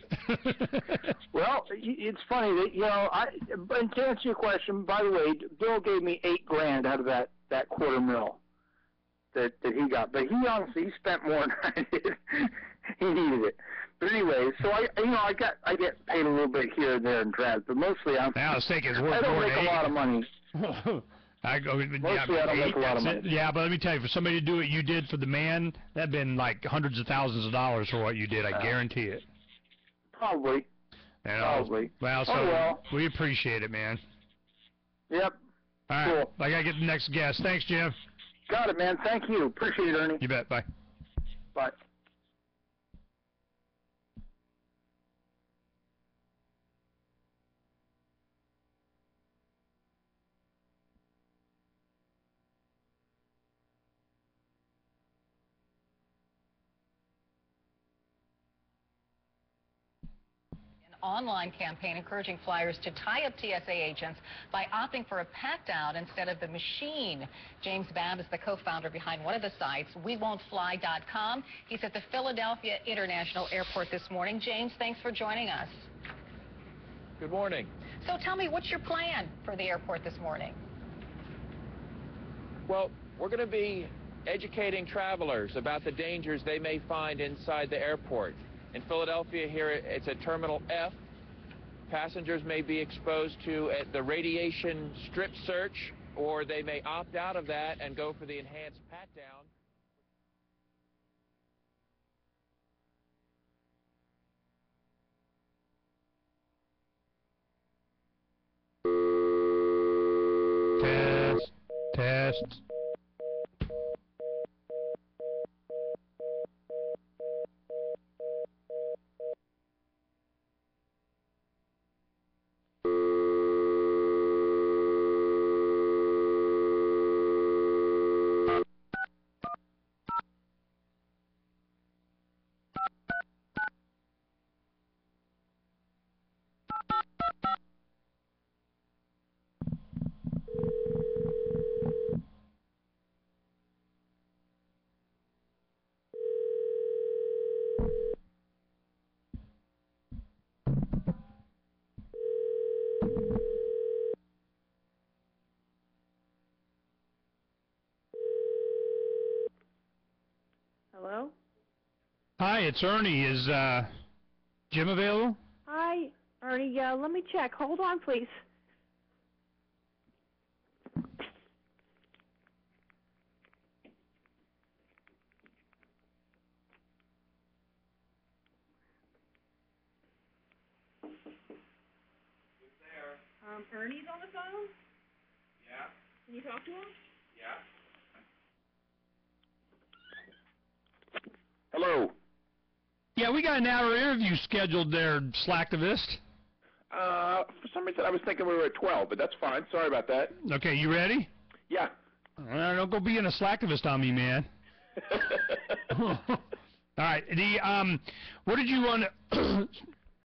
Speaker 15: Well, it's funny that, you know, and to answer your question, by the way, Bill gave me $8,000 out of that $250,000 that he got, but he spent more than I did. He needed it. But anyway, so I get paid a little bit here and there in drafts, but mostly I don't make a lot of money.
Speaker 7: Mostly I don't make a lot of money. Yeah, but let me tell you, for somebody to do what you did for the man, that'd been like hundreds of thousands of dollars for what you did. I guarantee it.
Speaker 15: Probably.
Speaker 7: You know,
Speaker 15: Probably.
Speaker 7: Well, we appreciate it, man.
Speaker 15: Yep.
Speaker 7: All right. Cool. I gotta get the next guest. Thanks, Jim.
Speaker 15: Got it, man. Thank you. Appreciate it, Ernie.
Speaker 7: You bet. Bye.
Speaker 15: Bye.
Speaker 13: Online campaign encouraging flyers to tie up TSA agents by opting for a pat-down instead of the machine. James Babb is the co-founder behind one of the sites, WeWon'tFly.com. He's at the Philadelphia International Airport this morning. James, thanks for joining us.
Speaker 19: Good morning.
Speaker 13: So tell me, what's your plan for the airport this morning?
Speaker 19: Well, we're going to be educating travelers about the dangers they may find inside the airport. In Philadelphia here, it's at Terminal F. Passengers may be exposed to the radiation strip search, or they may opt out of that and go for the enhanced pat-down.
Speaker 7: Test.
Speaker 3: Hello?
Speaker 7: Hi, it's Ernie. Is Jim available?
Speaker 3: Hi, Ernie. Let me check. Hold on, please. Ernie's on the phone?
Speaker 4: Yeah.
Speaker 3: Can you talk to him?
Speaker 4: Yeah.
Speaker 20: Hello.
Speaker 7: Yeah, we got an hour interview scheduled there, Slacktivist.
Speaker 20: For some reason I was thinking we were at 12, but that's fine. Sorry about that.
Speaker 7: Okay, you ready?
Speaker 20: Yeah.
Speaker 7: Don't go being a Slacktivist on me, man. All right. What did you want?